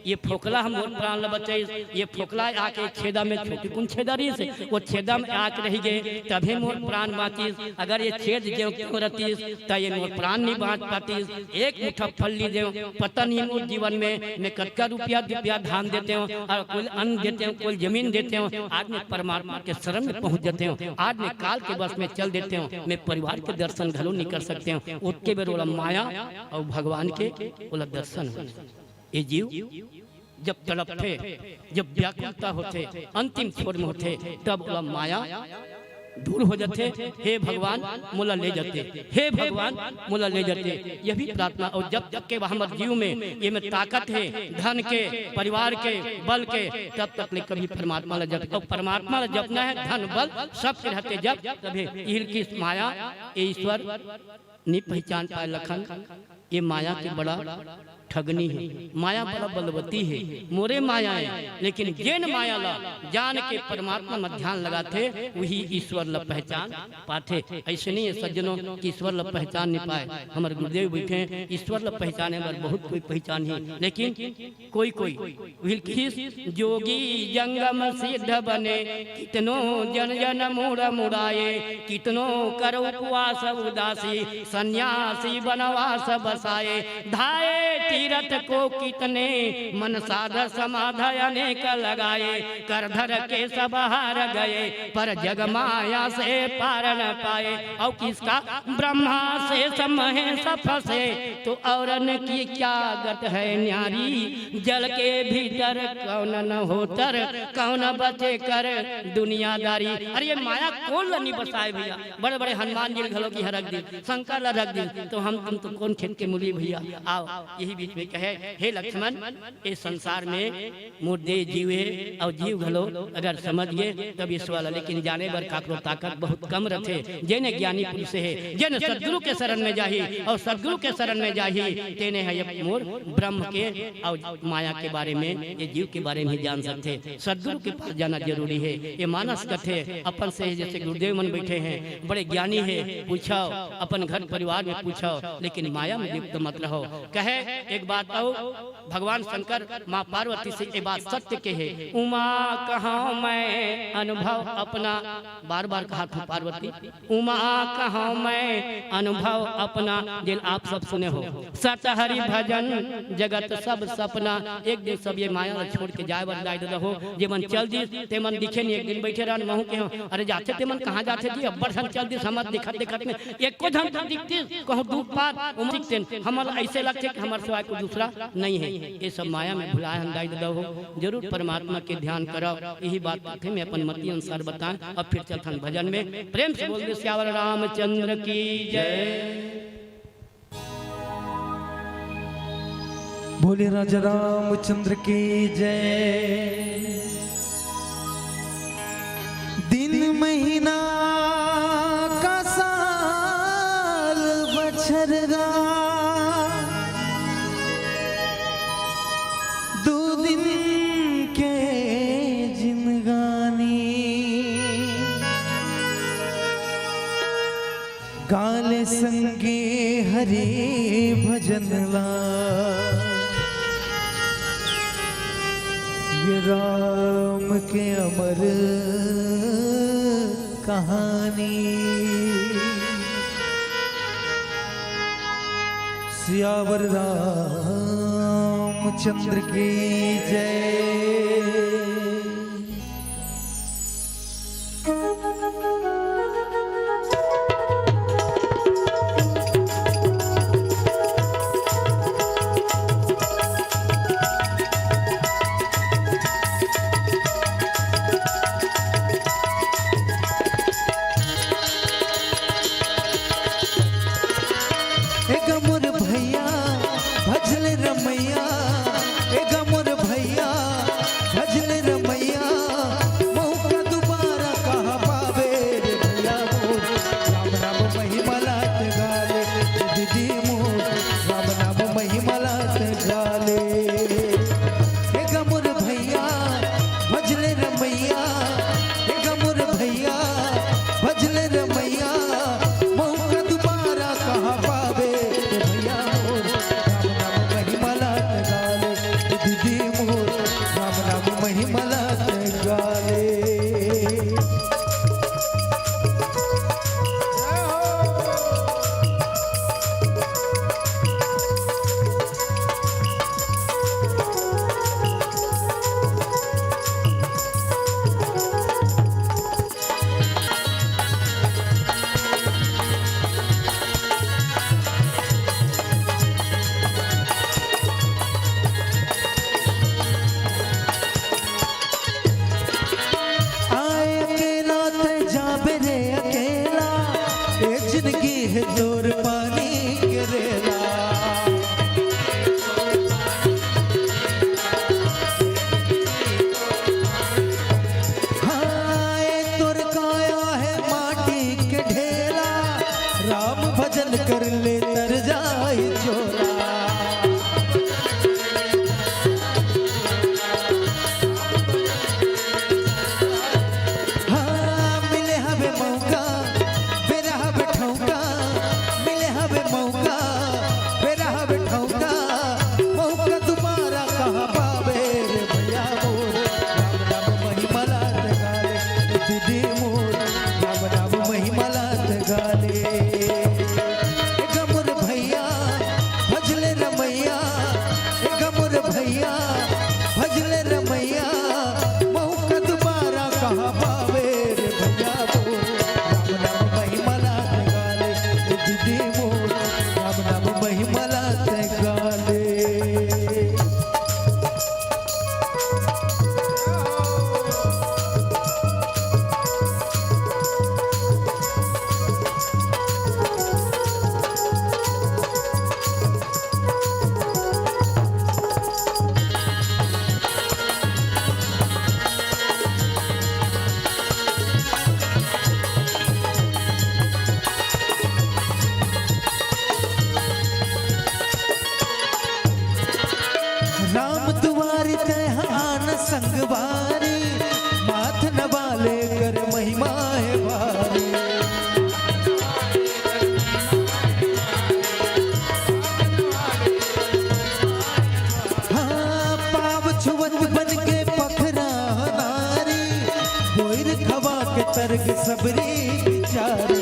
ये फोकला हम मोर प्राण ल बचे ये फोकला आके छेदा में छोटी कुन छेदा रही से वो छेदा में आके रह गए तभी मोर प्राण बाँचीस। अगर ये छेद जो क्यों रहतीस तो ये मोर प्राण नहीं बाँच पातीस। एक मुठा फल्ली दे पता नहीं मोर जीवन में मैं कटका रुपया धान देते हूँ और कोई अन्न देते हूँ कोई जमीन देते हूँ। आज मैं परमात्मा के शरण में पहुँच जाते हूँ, आज मैं काल के बस में चल देते हूँ, मैं परिवार के दर्शन घरों नहीं कर सकते हूँ। उसके बेरोला माया और भगवान के बोला दर्शन ये जीव जब तड़पते जब व्याकुलता होते अंतिम छोर में होते तब बोला माया दूर हो जाते हे भगवान मोला ले जाते हे भगवान मोला ले जाते। यह भी प्रार्थना। और जब तक के हमारे जीव में ये में ताकत है धन के परिवार के बल के तब तक ले कभी परमात्मा ला जप और परमात्मा ला जपना है धन बल सब के रहते जब तभी इहल की माया ईश्वर नहीं पहचान पाए लखन ये माया की बड़ा ठगनी है। माया बड़ा बलवती है मोरे माया है लेकिन जेन माया ला जान के परमात्मा में ध्यान लगाते वही ईश्वर ला पहचान पाते। ऐसे नहीं है सज्जनों कि ईश्वर ला पहचान नहीं पाए। हमारे गुरुदेव बैठे ईश्वर ला पहचाने वाले बहुत कोई पहचान है लेकिन कोई जोगी जंगम सिद्ध बने कितनो जन मुड़ाए कितनो करो उपवास उदासी सन्यासी बनवास बसाए धाये तीरथ को कितने मन साध समाधि अनेक लगाए कर धर के सब हार गए पर जग माया से पार न पाए। और किसका ब्रह्मा से महेश फंसे तो औरन की क्या गत है न्यारी जल के भीतर कौन न होतर कौन बचे कर दुनियादारी। अरे ये माया कौन नहीं बसाए भैया। बड़े बड़े हनुमान जी घलों की रख दी शंकर ला रख दी तो हम तुम तो कौन खेत के मूली भैया आओ यही भी बीच में कहे, हे लक्ष्मण, इस संसार में मुर्दे जीव है और जीव घलो अगर समझ गए तब इस वाला, लेकिन जाने बर काकरो ताकत बहुत कम रथे। जेने ज्ञानी पुरुष है, जेने सदगुरु के शरण में जाही और सदगुरु के शरण में जाही, तेने है मोर ब्रह्म के और माया के बारे में, ये जीव के बारे में जान सकते। सदगुरु के पास जाना जरूरी है। ये मानस कथे अपन से, जैसे गुरुदेव मन बैठे हैं, बड़े ज्ञानी है, पूछो अपन घर परिवार में पूछो, लेकिन माया में लिप्त मत रहो। कहे एक बात आओ, भगवान शंकर माँ पार्वती से ये बात सत्य के है, उमा कहाँ मैं अनुभव अपना, बार बार कहा था पार्वती, उमा कहाँ मैं अनुभव अपना, जिन आप सब सुने हो, सत हरि भजन जगत सब सपना। एक दिन सब ये माया छोड़ के जाए बर जाए रहो, जे मन चल दी ते मन दिखे नहीं। एक दिन बैठे रहन महू के हो, अरे जाते ते मन कहाँ जाते जी, अब्बर धन चल दी समझ दिखत दिखत में एक को धन तो दिखते कहूँ दूध पात दिखते, हमर ऐसे लगते कि हमारे सिवाय कोई दूसरा नहीं है। ये सब माया में भुलाए हम दाई दहो, जरूर परमात्मा के ध्यान करो। यही बात थे मैं अपन मति अनुसार बताएं। अब फिर चलथन भजन में, प्रेम से बोल दे श्यावर रामचंद्र की जय। बोले राजा रामचंद्र की जय। दिन महीना का साल बछरगा, दो दिन के जिंदगानी, गाले संगे हरे भजन ला, ये राम के अमर कहानी। सियावर रामचंद्र की जय। स्वर्ग सबरी बिचारी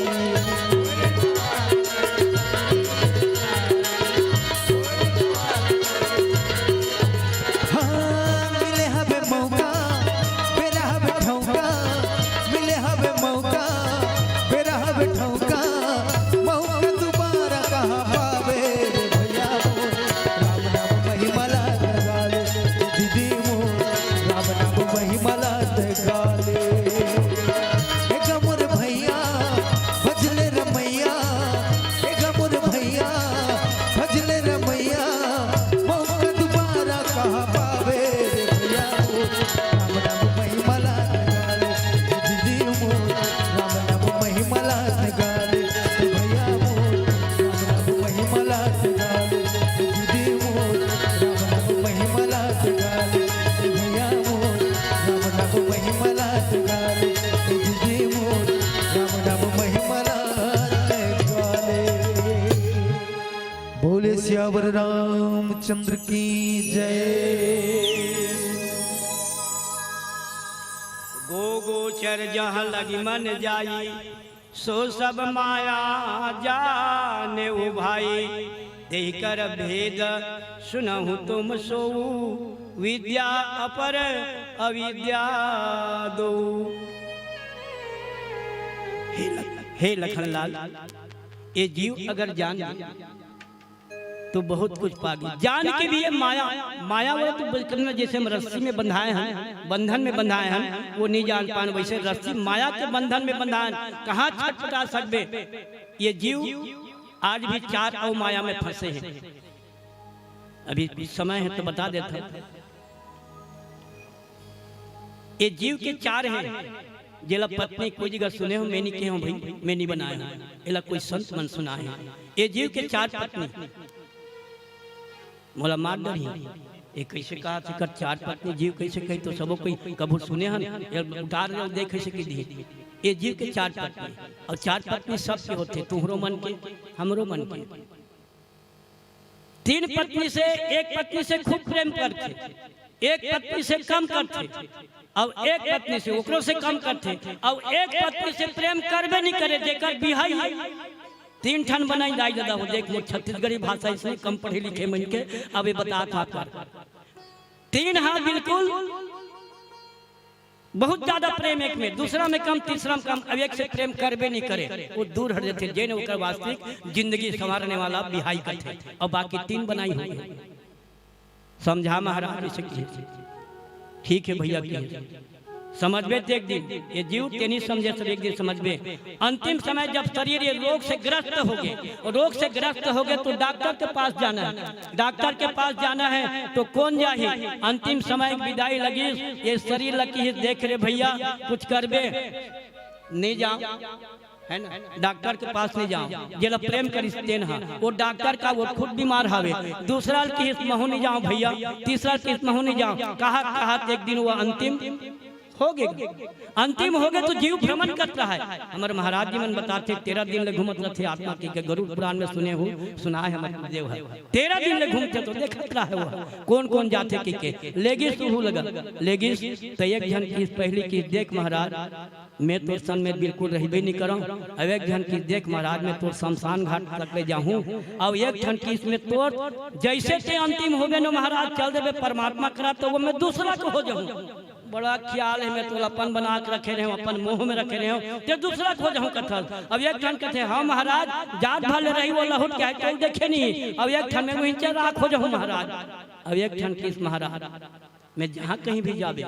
बोले सियावर रामचंद्र की जय। गो गोचर जहाँ लगी मन जाई सो सब माया जाने ओ भाई देहि कर भेद सुनहु तुम सो विद्या अपर अविद्या दो। हे लखनलाल ये जीव अगर जान तो बहुत कुछ पागी, जान के भी ये माया माया वो तो बिल्कुल जैसे हम रस्सी में बंधाए हैं, बंधन में बंधाए हैं, वो नहीं जान पान वैसे रस्सी माया के बंधन में बंधाए कहाँ छटपटा सकते। ये जीव आज भी चार और माया में फंसे हैं। अभी समय है तो बता देता हूं, ये जीव के चार हैं। जेला पत्नी कोई जगह सुने हो, मैं नहीं कहे हूं भाई, मैं नहीं बनाया हूं, एला कोई संत मन सुना है। ये जीव के चार पत्नी मोला मार डरी ये कैसे कहा कर चार पत्नी जीव कैसे कही तो सबो कोई कबू सुने हन उतार देख कैसे की दी। ये जीव के चार पत्नी और चार पत्नी सबके होते, तुहरो मन के हमरो मन के। तीन पत्नी से एक पत्नी से खूब प्रेम करते, एक पत्नी से कम करते और एक पत्नी से ओकरो से कम करते और एक पत्नी से प्रेम करबे नहीं करे जेकर बिहाई है। तीन ठन बनाई जाए दादा वो देख ले छत्तीसगढ़ी भाषा इसमें कम पढ़े लिखे मन के। अब ये बता था तीन हाथ बिल्कुल बहुत ज्यादा प्रेम एक में, दूसरा में कम, तीसरा में कम, अब एक से प्रेम करबे नहीं करे वो दूर हट जाते जेने ओकर वास्तविक जिंदगी संवारने वाला बिहाई करते। और बाकी तीन बनाई हुई है। समझा महाराज से ठीक है भैया की समझबे एक दिन ये जीव तेनी समझे सब एक दिन समझबे। अंतिम समय जब शरीर ये रोग से ग्रस्त हो गए, रोग से ग्रस्त हो गए तो डॉक्टर के पास जाना है, डॉक्टर के पास जाना है तो कौन जाही। अंतिम समय विदाई लगी, ये शरीर लगी देख रहे भैया कुछ करबे नहीं जाओ है ना, डॉक्टर के पास नहीं जाओ जेला प्रेम करिस्ते ना वो डॉक्टर का वो खुद बीमार हावे। दूसरा की हिस्स महू नहीं जाओ भैया, तीसरा की हिस्स महू नहीं जाओ। कहा एक दिन वो अंतिम हो गए, अंतिम हो गए तो जीव भ्रमण करता है। हमारे महाराज जी मन बताते 13 दिन ले घूमत रहते आत्मा के, गरुड़ पुराण में सुने हो, सुना है हमारे देव है 13 दिन ले घूमते तो देखत रहा है वो कौन कौन जाते के लेगिस शुरू लगा। लेगिस तो एक जन की पहली की देख महाराज मैं तो सन में बिल्कुल रहबे नहीं करूं, अब एक जन की देख महाराज मैं तो शमशान घाट तक ले जाऊं और एक जन की इसमें तोड़ जैसे ते अंतिम हो गए ना महाराज चल देवे परमात्मा करा तो वो मैं दूसरा को हो जाऊं। बड़ा ख्याल है मैं तो अपन बना के रखे रहे अपन मुंह में रखे रहे ते दूसरा को जाऊं कथल। अब एक जन कहते हाँ महाराज जात भले रही वो लहुट क्या कोई देखे नहीं, अब एक जन में वहीं से राख हो जाऊं महाराज। अब एक जन की महाराज मैं जहाँ कहीं भी जावे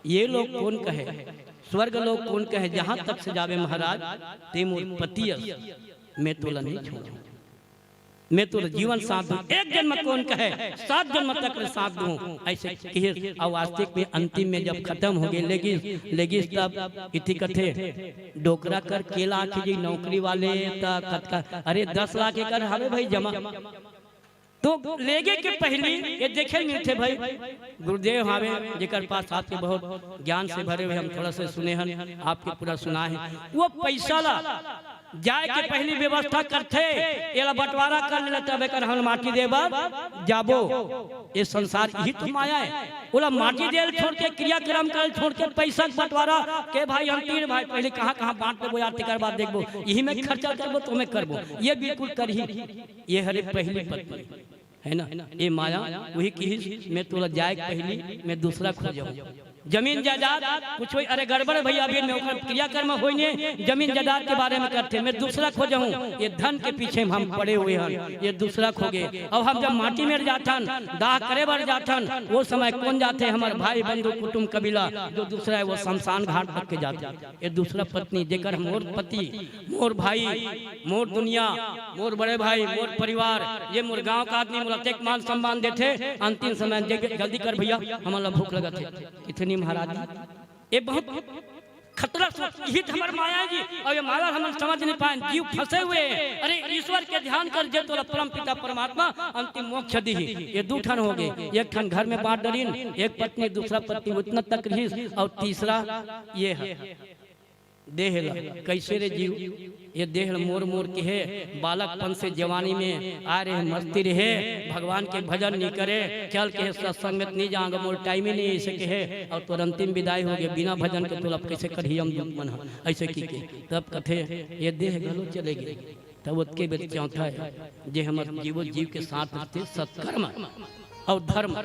ये लोग कौन कहे, स्वर्ग लोग कौन कहे, जहां तक से जावे महाराज तेमूर पति मैं तो नहीं छोड़ूं, मैं तो जीवन साथ दूं। एक जन्म कौन कहे 7 जन्म तक साथ दूं ऐसे कहे। और वास्तविक में अंतिम में जब खत्म हो गए लेगिस तब इति कथे डोकरा कर केला की जी नौकरी वाले अरे 10 लाख कर हवे भाई जमा तो लेगे के पहले ये देखे नहीं थे भाई गुरुदेव हवे जेकर पास आपके बहुत ज्ञान से भरे हुए हम थोड़ा से सुने हैं आपके पूरा सुना है। वो पैसा ला जाए के पहली व्यवस्था करते एला बंटवारा कर ले तब कर हम माटी देबा जाबो। ये संसार यही तो माया है। ओला माटी देल छोड़ के क्रियाक्रम कर छोड़ के पैसा बंटवारा के भाई हम तीन भाई पहले कहां बांट देबो यार तेकर बाद देखबो यही में खर्चा करबो तो मैं करबो ये बिल्कुल करही। ये हरे पहली पत्नी है ना ये माया वही की मैं तोला जाए पहली मैं दूसरा खोजूं जमीन जायदाद कुछ अरे गड़बड़ भैया अभी मैं क्रियाकर्म होइने जमीन जायदाद के बारे में करते मैं दूसरा खोजूं। ये धन के पीछे हम पड़े हुए हैं ये दूसरा खोगे। अब हम जब माटी में जाथन दाह करे बढ़ जाथन वो समय कौन जाते हमारे भाई बंधु कुटुंब कबीला जो दूसरा है वो शमशान घाट तक के जाते। ये दूसरा पत्नी जेकर मोर पति मोर भाई मोर दुनिया मोर बड़े भाई मोर परिवार ये मोर गाँव का आदमी मोला टेक मान सम्मान देते अंतिम समय जल्दी कर भैया हमारा भूख लगा थे इतनी महाराज ये बहुत खतरा हित हमारे माया जी और ये माया हम समझ नहीं पाए जीव फंसे हुए हैं। अरे ईश्वर के ध्यान कर जे तो परम पिता परमात्मा अंतिम मोक्ष दी। ये दो ठन हो गए एक ठन घर में बांट डरीन एक पत्नी दूसरा पत्नी उतना तक रही और तीसरा ये है देह कैसे रे जीव ये देह मोर मोर के है बालकपन से जवानी में आ रहे मस्ती रहे भगवान के भजन नहीं करे चल के सत्संग में नहीं जाएंगे मोर टाइम ही नहीं ऐसे के है और तो अंतिम विदाई हो गए बिना भजन के तो अब कैसे करी हम मन ऐसे की के तब कथे ये देह गलो चलेगी तब उसके बेच चौथा है जे हमारे जीव के साथ रहते सत्कर्म और धर्म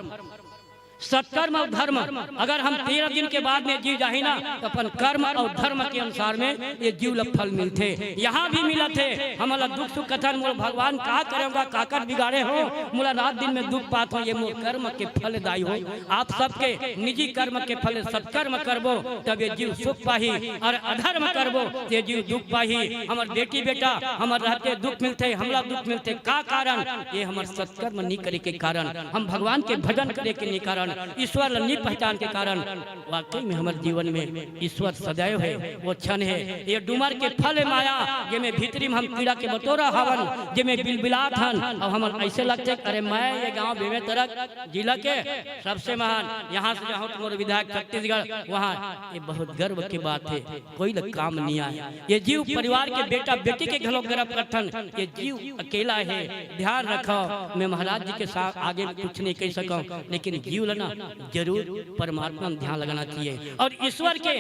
सत्कर्म और धर्म। अगर हम 13 दिन के बाद में जीव जाही ना तो अपन कर्म और धर्म के अनुसार में ये जीव लग फल मिलते। यहाँ भी मिला थे हमारा दुख सुख कथन मोर भगवान का करेगा काकर बिगाड़े हो मोला रात दिन में दुख पात हो ये मोर कर्म के फलदायी हो। आप सबके निजी कर्म के फल सत्कर्म करबो तब ये जीव सुख पाही और अधर्म करबो ये जीव दुख पाही। हमार बेटी बेटा हमार रहते दुख मिलते हमरा दुख मिलते का कारण ये हमार सत्कर्म नहीं करे के कारण हम भगवान के भजन करे के नहीं कारण ईश्वर नहीं पहचान के कारण वाकई में हमारे जीवन में ईश्वर सदैव है वो क्षण है। ये डुमर के फल माया ये में भीतरी में हम कीड़ा के बतौरा हवन जे में बिलबिलात हन और हम ऐसे लगते अरे मैं ये गांव बेमेतरक जिला के सबसे महान यहाँ से जहाँ तुम्हारे विधायक छत्तीसगढ़ वहाँ ये बहुत गर्व की बात है कोई काम नहीं आया। ये जीव परिवार के बेटा बेटी के घरों गर्भ करथन ये जीव अकेला है ध्यान रखो। मैं महाराज जी के साथ आगे कुछ नहीं कह सकूं लेकिन जीव जरूर परमात्मा में ध्यान लगाना चाहिए और ईश्वर के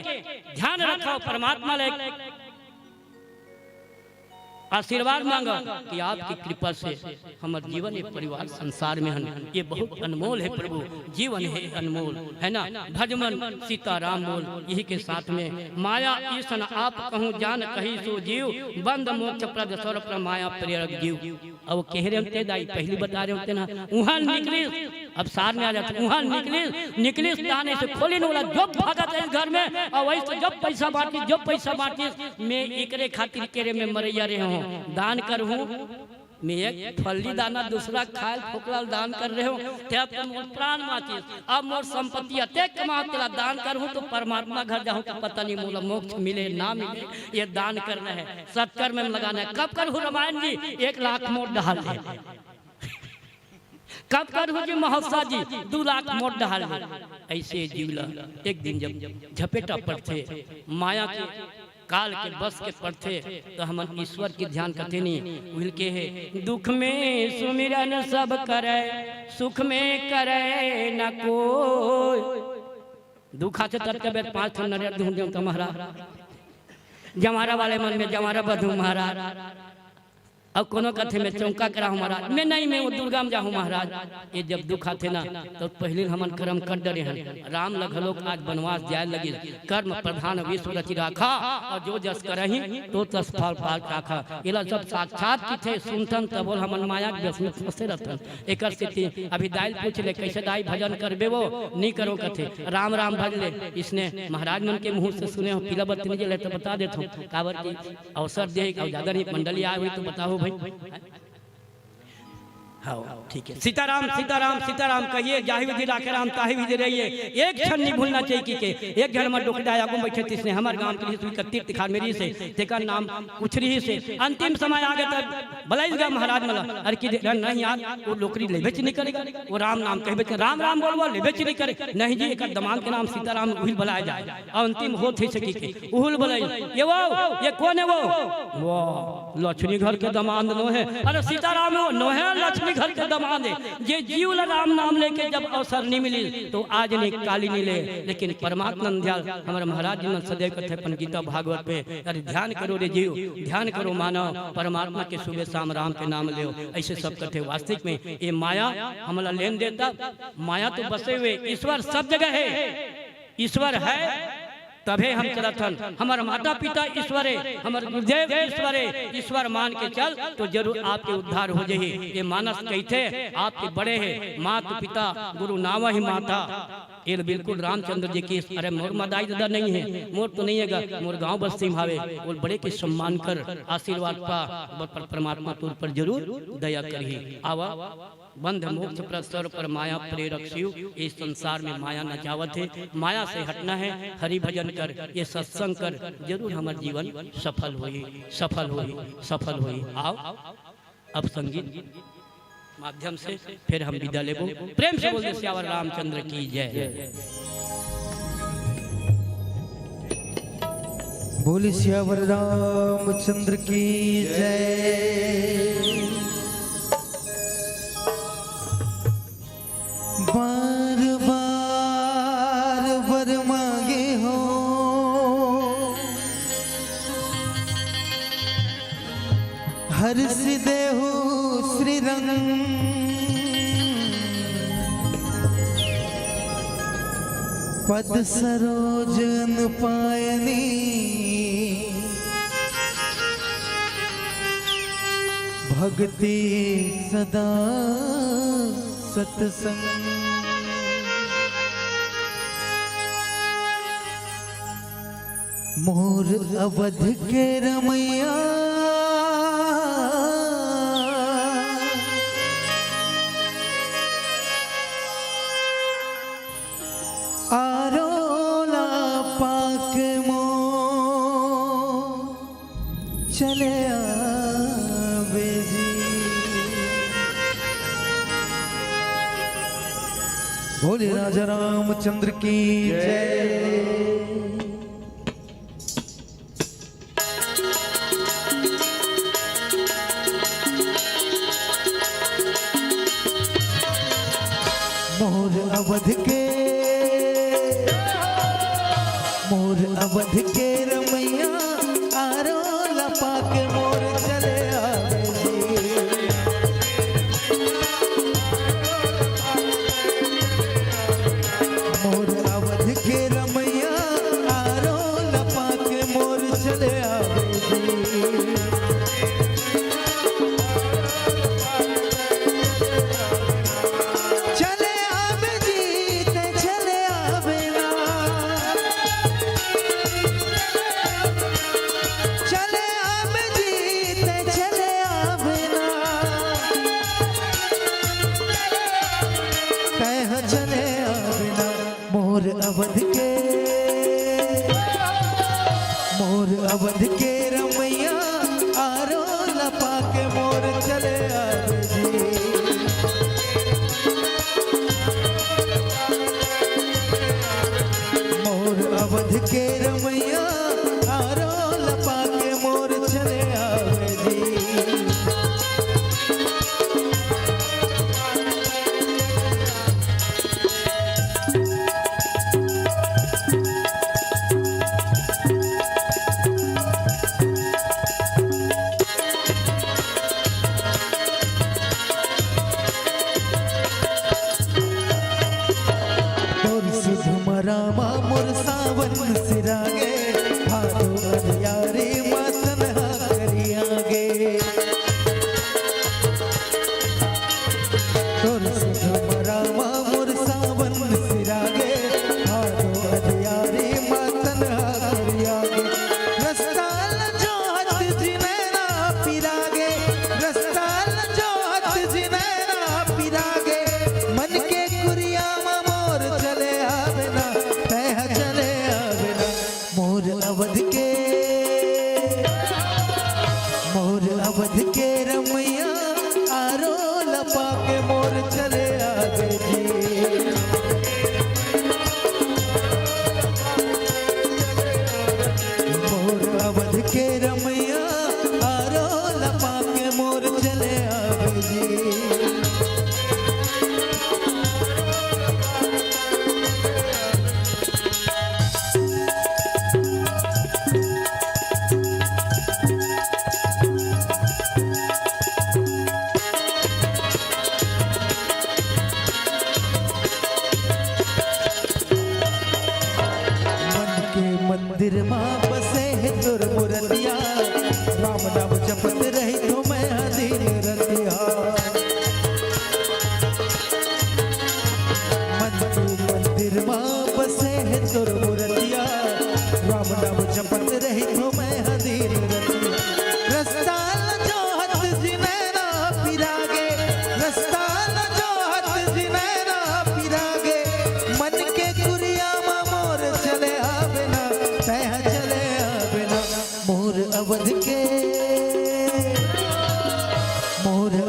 ध्यान रखो परमात्मा ले आशीर्वाद मांगा कि आपकी कृपा से हमारे जीवन ये परिवार संसार में हन ये बहुत अनमोल है प्रभु जीवन है अनमोल है ना भजमन सीताराम बोल यही के साथ में माया ईसन आप कहूँ जान कही सो जीव बंद मोक्ष प्रद स्वर पर माया प्रेरक जीव। अब कह रहे होते दाई पहली बता रहे होते ना वहां निकले अब सार में आ जाते वहां निकले दाने से खोले वाला जब भागत है घर में और वही से जब पैसा बांटी मैं एकरे खातिर केरे में मरैया रहे हूँ दान कर हूँ मैं एक फली दाना दूसरा खायल फोकलाल दान कर रहे हो तब तो मोर प्राण माचिस अब मोर संपत्ति अतेक कमा तेरा दान कर हूँ तो परमात्मा घर जाऊँ तो पता नहीं मोला मोक्ष मिले ना मिले ये दान करना है सत्कर्म में लगाना है। कब कर हूँ रामायण जी 1 लाख मोट डाल है कब कर हूँ जी महोत्सा जी 2 लाख मोट डाल है। ऐसे जीवला एक दिन जब झपेटा पड़ते माया के काल के बस के पढ़ते तो हम ईश्वर के ध्यान करते नहीं भूल के है दुख में सुमिरन सब करे सुख में करे न कोई दुख आते तर के बेट 5 ठन नरियर ढूंढ तो महाराज जमारा वाले मन में जमारा बधू महाराज अब कोनो कथे में चौका करा महाराज मैं नहीं मैं वो दुर्गा में जाऊँ महाराज। ये जब दुख आते ना तो पहले हमन कर्म कर डरे हैं राम लगलोक आज वनवास जाए लगे कर्म प्रधान विश्व रचि राखा और जो जस करही तो तस फल पाल राखा इला जब साक्षात की थे सुनतन तब बोल हमन माया के बस में फंसे रहतन एकर स्थिति अभी दाई पूछ ले कैसे दाई भजन करबे वो नहीं करो कथे राम राम भज ले इसने महाराज मन के मुंह से सुने हो पीला बत्ती में ले तो बता देता हूँ काबर की अवसर दे ज्यादा नहीं मंडली आए हुई तो बताओ हाँ ठीक है। सीताराम सीताराम सीताराम कहिए, जाहि विधि राखे राम ताहि विधि रहिए। एक क्षण नहीं भूलना चाहिए कि एक जन में डुक जाए आगू बैठे तिसने हमारे गांव के लिए तीर्थ खान मेरी से तेकर नाम कुछ रही से अंतिम समय आ गया तब बलाइगा महाराज मला अरे कि नहीं यार वो लोकरी लेबे नहीं करेगा, वो राम नाम कहबे राम राम बोलबो लेबे नहीं करे। नहीं जी एक दमाद के नाम सीताराम उहिल बुलाया जाए अंतिम हो थे सकी के उहुल बुलाई ये कौन है वो लक्ष्मी घर के दमाद नो है। अरे सीताराम नो है लक्ष्मी घर के दमाद है। ये जीव राम नाम लेके जब अवसर नहीं मिली तो आज नहीं काली नहीं ले, लेकिन परमात्मा ध्यान हमारे महाराज जी ने सदैव कथे अपन गीता भागवत पे अरे ध्यान करो रे जीव, ध्यान करो मानव, परमात्मा के सुबह शाम राम के नाम ले। ऐसे सब कथे वास्तविक में ये माया हमारा लेन देता, माया तो बसे हुए ईश्वर सब जगह है, ईश्वर है तभे हम चलत हन। हमारे माता पिता ईश्वर है, हमारे गुरुदेव ईश्वर है, ईश्वर मान के चल तो जरूर आपके उद्धार हो जाए। ये मानस कहते आपके बड़े हैं माता पिता गुरु नावा ही माता। ये बिल्कुल रामचंद्र जी की अरे मोर मदाई दादा नहीं है, मोर तो नहीं है मोर गांव बस्ती भावे और बड़े के सम्मान कर आशीर्वाद पा परमात्मा तौर पर जरूर दया करिए। आवा बंध मोक्ष प्रस्तर पर माया प्रेरक शिव, इस संसार में माया न जावत है, माया से हटना है, हरि भजन कर ये सत्संग कर जरूर हमारे जीवन सफल होई सफल होई सफल होई। आओ अब संगीत माध्यम से फिर हम विदा लेबो। प्रेम से बोलिए श्यावर रामचंद्र की जय। बोली श्यावर रामचंद्र की जय। बार बार वर मांगे हो हर सिदे हो श्री रंग पद सरोजन पायनी भक्ति सदा सत्संग। मोर अवध के रमैया आरोला पाक मो चले आवे जी। बोले राजा रामचंद्र की जय। मोर अवध के रमैया आरोला पाक मोर चले आवे जी। मोर अवध के रमैया आरोला पाक मोर चले आवे जी। चले आवे जी ते चले आवे ना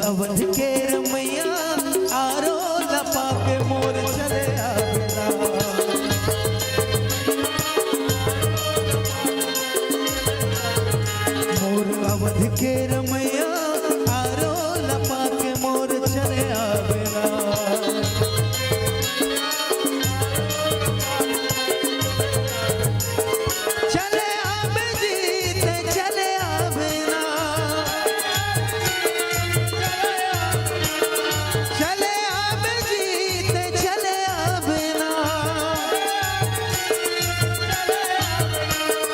अवध के रमैया आरो लपा के मोर चले आवेला। मोर अवध के रमैया आरो लपा के मोर चले आवेला। चले आवे जीत चले आवेला। चले आवे जीत चले आवेला।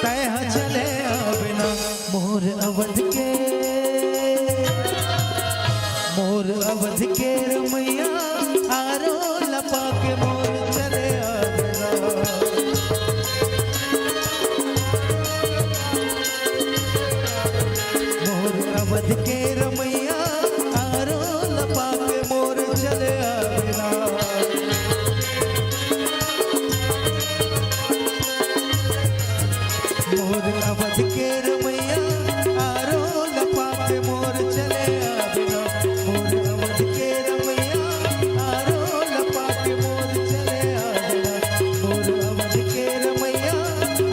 तह चले आवेला। मोर अवध के रमैया आरो लपा के मोर चले आवेला। मोर अवध के रमैया आरो लपा के मोर चले आवेला। मोर अवध के रमैया आरो लपा के मोर चले आवेला। मोर अवध के रमैया आरो लपा के मोर चले आवेला। मोर अवध के रमैया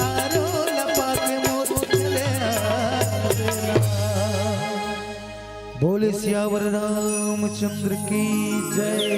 आरो लपा के मोर चले आवेला। बोले सियावर रामचंद्र की जय।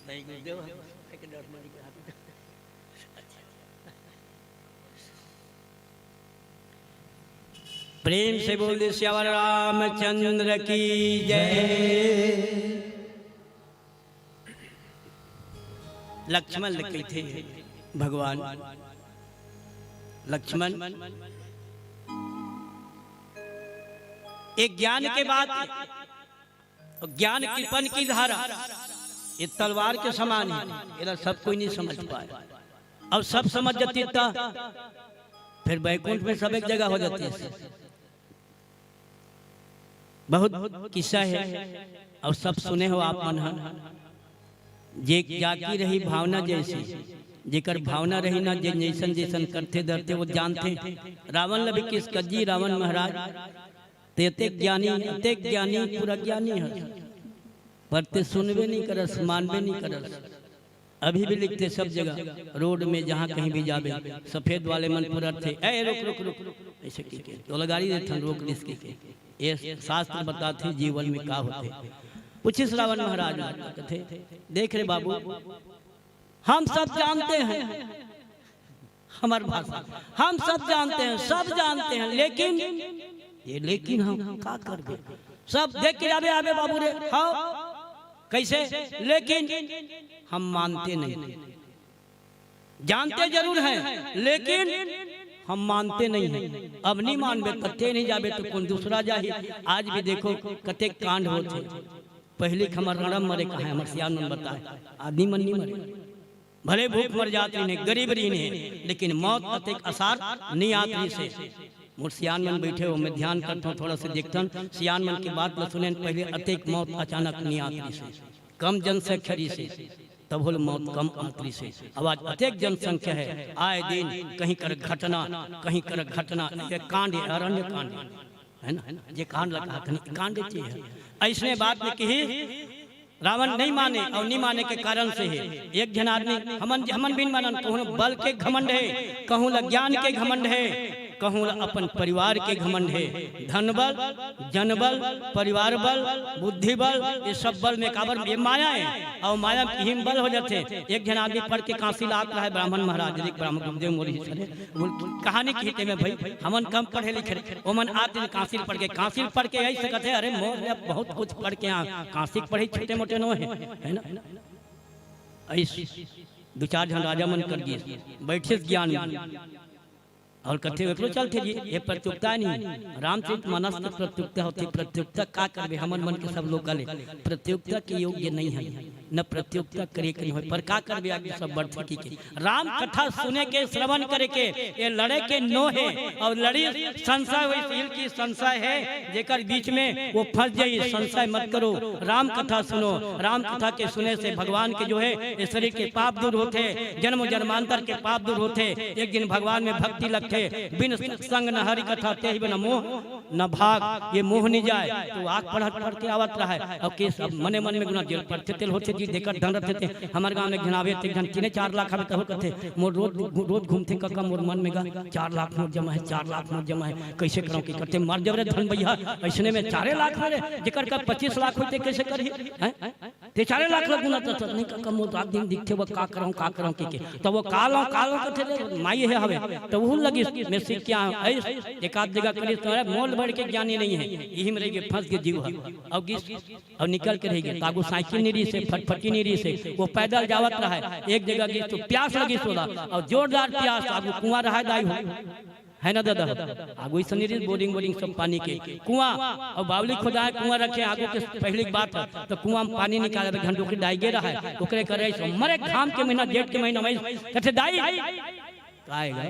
नहीं गुरुदेव एक डर मारी के हाथ। प्रेम से बोल दे श्यावर रामचंद्र की जय। लक्ष्मण लिखे थे भगवान लक्ष्मण एक ज्ञान के बाद ज्ञान कृपन की धारा ये तलवार के समान है। इधर सब कोई नहीं समझ पाए। अब सब समझ जाती फिर बैकुंठ में सब एक जगह हो जाती है। बहुत किस्सा है और सब सुने हो आप मन। जे जाकी रही भावना जैसी जेकर भावना रही ना जे जैसन जैसन करते डरते वो जानते। रावण लभी किस कज्जी रावण महाराज तेते ज्ञानी पूरा ज्ञानी है पर ते सुनबे नहीं करस मानबे नहीं करस। अभी भी लिखते सब जगह रोड में जहाँ कहीं भी जावे सफेद वाले मन पूरा थे ए रुक रुक रुक ऐसे की के तो लगाड़ी देथन रोक दिस के ये शास्त्र बताते जीवन में का होते। पूछिस रावण महाराज कहते देख रे बाबू हम सब जानते हैं हमारी भाषा हम सब जानते हैं लेकिन ये लेकिन हम क्या करबे सब देख के आवे आवे बाबू रे हाँ कैसे लेकिन हम मानते नहीं। जानते जरूर हैं लेकिन हम मानते नहीं हैं। अब नहीं मानबे कते नहीं जाबे तो कौन दूसरा जाए। आज भी देखो कते कांड होते पहले खमर रड़म मरे कहा है सियान मन बताए आदमी मन नहीं मरे भले भूख मर जाती ने गरीब रही ने लेकिन मौत कतेक आसार नहीं आती से। मोर सियान मन बैठे हो मैं ध्यान करता हूँ थोड़ा सा देखता सियान मन की बात न सुने पहले अतेक मौत अचानक नहीं आती से कम जनसंख्या से तब होल मौत कम आती से। अब आज अतेक जनसंख्या है आए दिन कहीं कर घटना ये कांड अरण्य कांड है ना ये कांड लगा कांड है। ऐसने बात में कही रावण नहीं माने और नहीं माने के कारण से है। एक जन आदमी हमन बिन मानन कहूँ बल के घमंड है कहूँ ज्ञान के घमंड है कहूँ अपन परिवार के घमंड है। धन बल जनबल परिवार बल बुद्धि बल ये सब बल में काबर ये माया है और माया हिम बल हो जाते। एक जन आदमी पढ़ के काशी लाग रहा है ब्राह्मण महाराज ब्राह्मण गुरुदेव मोरी कहानी कहते में भाई हमन कम पढ़े लिखे वो मन आते काशी पढ़ के यही सकते है। अरे मोर ने बहुत कुछ पढ़ के यहाँ काशी पढ़े छोटे मोटे नो है ना ऐसे दो चार जन राजा मन कर दिए बैठे ज्ञान और कथे एकरो चलते जी ये प्रत्युक्ता नहीं रामचरित मानस की प्रत्युक्ता होती। प्रत्युक्ता का करबे हमन मन के सब लोग गले प्रत्युक्ता के योग्य नहीं है। न प्रतियोगिता करे के हो, पर का करबे आगे सब बढ़ते की के राम कथा सुने के श्रवण करे के ये लड़े के नो है और लड़ी संशय हुई सील की संशय है जेकर बीच में वो फंस जाई। संशय मत करो, राम कथा सुनो। राम कथा के सुने से भगवान के जो है ये शरीर के पाप दूर होते, जन्म जन्मांतर के पाप दूर होते, एक दिन भगवान में भक्ति लगते। बिन संग न हरि कथा ते ही बिन मोह न भाग, ये मोह नहीं जाए तो आग पढ़ के आवत रहा है। अब के सब मने मन में गुना जेल पढ़ते तेल होते जी देकर धन रखते थे। हमारे गांव में घनावे थे धन 3-4 लाख हमें कहो कहते मोर रोज घूमते कक्का मोर मन में गा 4 लाख नोट जमा है, 4 लाख नोट जमा है, कैसे करो की करते मर जब रे धन भैया ऐसने में 4 लाख मेरे जेकर का 25 लाख होते कैसे करी ते 4 लाख लगुना तो नहीं कक्का मोर रात दिन दिखते वो का करऊं के तो वो कालो कहते माई है हवे तो वो लगी मैं सीख क्या एक आध जगह करी तो मोल बढ़ के ज्ञानी नहीं है, यही में रह गए फंस के जीव अब और निकल के रह गए। तागो साइकिल नहीं रही से फटफटी नहीं रही से वो पैदल जावत रहा है। एक जगह गई तो प्यास लगी सोला और जोरदार प्यास, आगू कुआं रहा दाई है ना दादा, आगू इस बोरिंग सब पानी के कुआं और बावली खुदा है कुआं रखे आगू के पहली बात है तो कुआं में पानी निकाले घंटों की डाई गे रहा है ओकरे करे मरे घाम के महीना जेठ के महीना में कहते दाई आएगा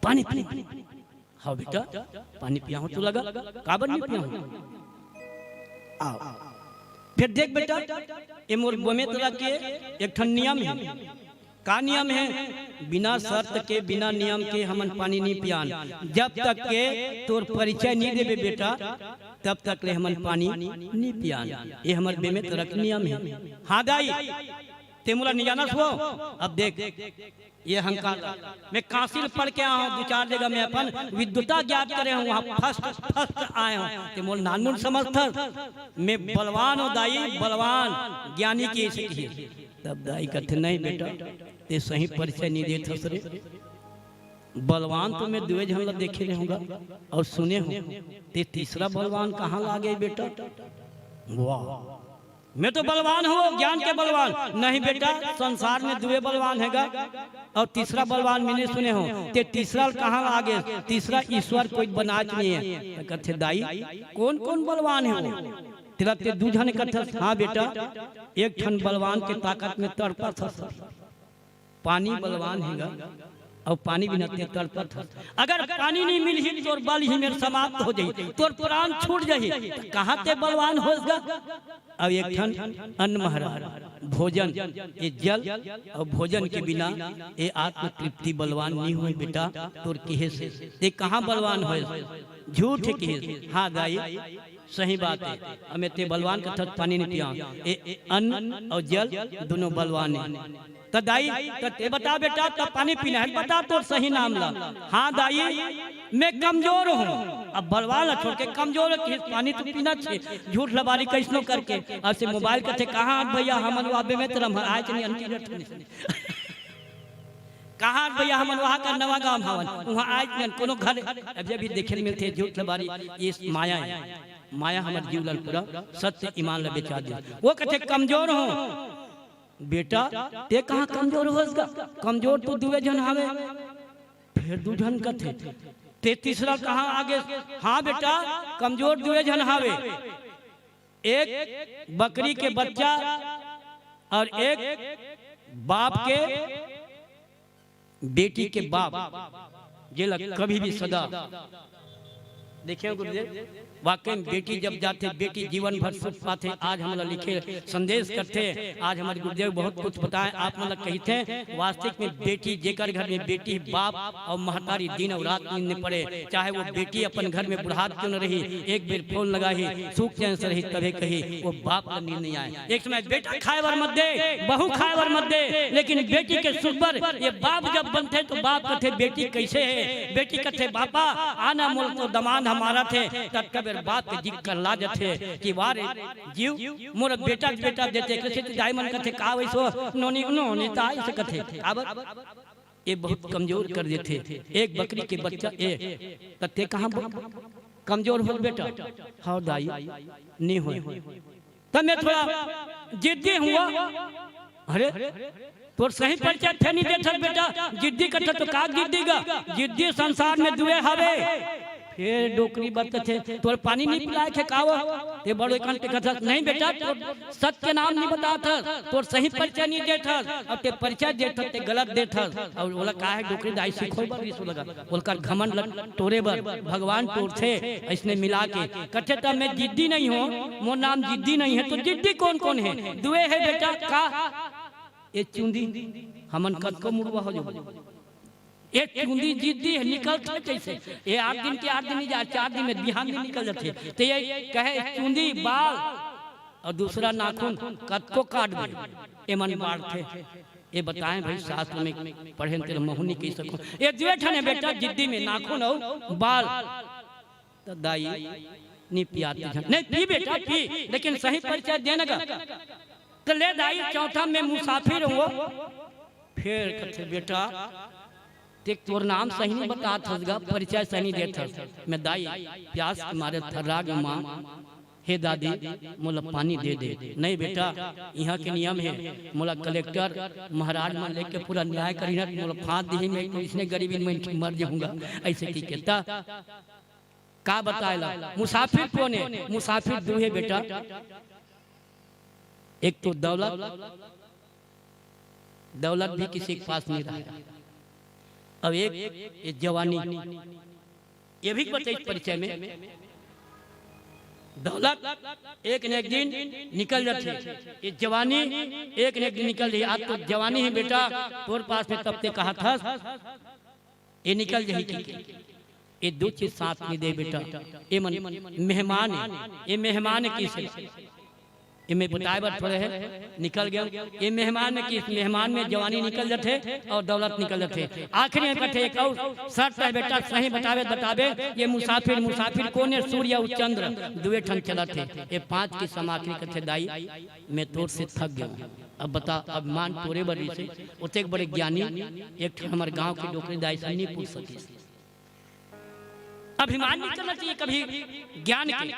पानी पानी हाँ बेटा पानी पिया हो तू लगा काबर नहीं पिया आओ फिर देख बेटा ये मोर बोमे तोरा के एक ठन नियम है। का नियम है? बिना शर्त के बिना नियम के हमन पानी नहीं पियान। जब तक के तोर परिचय नहीं देबे बेटा तब तक ले हमन पानी नहीं पियान। ये हमर बेमे तोरा के नियम है। हाँ दाई तेमुला नहीं जाना सो। अब देख ये अहंकार मैं कासिल पढ़ के आया हूँ 2-4 जगह में अपन विद्युता ज्ञात करे हूँ वहाँ फर्स्ट आए हूँ ते मोल नानमुन समझता मैं बलवान हूँ दाई बलवान ज्ञानी की ऐसे की तब दाई कहते नहीं बेटा ते सही परिचय नहीं देते सरे बलवान तो मैं 2 झन देखे रहूंगा और सुने हूँ ते तीसरा बलवान कहाँ लागे बेटा। वाह मैं तो बलवान हूँ ज्ञान के बलवान नहीं बेटा संसार में 2 बलवान हैगा और तीसरा बलवान मैंने सुने हो ते तीसरा कहाँ आगे तीसरा ईश्वर कोई बनाच नहीं है। कहते दाई कौन कौन बलवान है वो तेरा ते 2 जन कथे हाँ बेटा एक ठन बलवान के ताकत में तड़पा था पानी बलवान हैगा और पानी बिना ते तड़पा था। अगर पानी नहीं मिल ही तोर बल ही मेरे समाप्त हो जाई तोर प्राण छूट जाई कहाँ ते बलवान होगा। अब एक ठन अन्न महाराज भोजन ये जल और भोजन के बिना ये आत्म तृप्ति बलवान नहीं हुई बेटा तोर किहे से ये कहाँ बलवान हो झूठ है किहे। हाँ दाई सही बात है हमें ते बलवान का पानी नहीं पिया अन्न और जल दोनों बलवान है तो दाई तो ते बता बेटा तब पानी पीना है बता तो सही नाम ला। हाँ दाई मैं कमजोर हूँ अब बलवान छोड़ के कमजोर है पानी तो पीना चाहिए झूठ लबारी कैसनो करके अब से मोबाइल कहते कहाँ भैया हमन वाबे में तरम आए नहीं अंटी कहाँ भैया हमन वहाँ का नवा गांव हवन वहाँ आज कोनो घर अब भी देखे मिलते झूठ लबारी ये माया है माया हमारे जीवन पूरा सत्य ईमान ला बेचा दे। वो कहते कमजोर हो बेटा ते कहाँ कमजोर होगा कमजोर तो 2 जन हवे फिर 2 जन कथे ते तीसरा कहाँ आगे। हाँ बेटा कमजोर 2 जन हवे एक बकरी के बच्चा और एक बाप के बेटी के बाप जे कभी भी सदा देखिए गुरुदेव वाकई में बेटी जब जाते बेटी जीवन भर सुख पाते। आज हम लोग लिखे संदेश करते आज हमारे गुरुदेव बहुत कुछ बताए आप मतलब कहते हैं वास्तविक में बेटी जेकर घर में बेटी बाप और महतारी दिन और रात नींद न पड़े चाहे वो बेटी अपन घर में बुढ़ात क्यों न रही एक बेर फोन लगाही सुख चैन से रही तभी कही वो बाप का नींद नहीं आए। एक समय बेटा खाए वर मत दे बहू खाए वर मत दे लेकिन बेटी के सुख पर ये बाप जब बनते तो बाप कहते बेटी कैसे है बेटी कहते बापा आना मोल तो दमान हमारा थे तब कबीर बात के जिक कर ला जाते कि वारे जीव मोर बेटा देते कैसे डायमंड कथे का वैसो नोनी नोनी ताई से कथे अब ये बहुत कमजोर कर देते। एक बकरी के बच्चा ए तते कहां कमजोर हो बेटा। हाँ दाई नहीं हो तब मैं थोड़ा जिद्दी हुआ अरे तो सही परिचय थे नहीं देता बेटा जिद्दी करता तो का जिद्दी गा जिद्दी संसार में 2 हवे फिर डोकरी बरत थे तोर पानी नहीं पिलाए थे कावा ते बड़े कंटे कथा नहीं बेटा तो सत्य नाम नहीं बता था तोर सही परिचय नहीं दे था अब ते परिचय दे था ते गलत दे था और बोला का है डोकरी दाई सीखो बर रिसो लगा बोलकर घमंड तोरे बर भगवान तोर थे इसने मिला के कथे ता मैं जिद्दी नहीं हूं मोर नाम जिद्दी नहीं है तो जिद्दी कौन कौन है दुए है बेटा का ये चुंदी हमन कद को मुड़वा हो जो एक चुंदी जिद्दी है निकलते कैसे ये 8 दिन के 8 दिन नहीं जा 4 दिन में बिहान में निकल जाते तो ये कहे चुंदी बाल और दूसरा नाखून कद को काट दे ये मन बाढ़ थे ये बताएं भाई शास्त्र में पढ़े तेरे महुनी कह सको ये द्वेठन है बेटा जिद्दी में नाखून और बाल तो दाई नहीं पियाती नहीं पी बेटा पी लेकिन सही परिचय देने का तो ले दाई चौथा में मुसाफिर हो फिर कहते बेटा ते तोर नाम सही नहीं बता थसगा परिचय सही नहीं देता मैं दाई प्यास के मारे थर्रा गया माँ हे दादी मोला पानी दे दे नहीं बेटा यहाँ के नियम है मोला कलेक्टर महाराज मान लेके पूरा न्याय करी ना मोला फांस दी मैं तो इसने गरीबी में मर जाऊंगा ऐसे की कहता का बताएला मुसाफिर कौन है मुसाफिर दो है बेटा एक तो दौलत भी किसी के पास नहीं रहा अब एक जवानी ये भी बताइए परिचय में दौलत एक न एक दिन निकल जाती ये जवानी एक न एक दिन निकल रही आज तो जवानी है बेटा तोर पास में तब ते कहा था ये निकल जाएगी ये दो चीज साथ नहीं दे बेटा ये मेहमान है ये मेहमान है किसे ये मैं बताए बात थोड़े है निकल गया ये मेहमान में किस मेहमान में जवानी निकल जाते और दौलत निकल जाते आखिरी में कथे एक और शर्त है बेटा सही बतावे ये मुसाफिर कौन है सूर्य और चंद्र दुए ठन चला थे ये 5 की समाखिरी कथे दाई मैं तोर से थक गया अब बता अब मान तोरे बड़ी से उते बड़े ज्ञानी एक हमारे गांव के डोकरी दाई से नहीं पूछ सके अभिमान नहीं करना चाहिए कभी ज्ञान के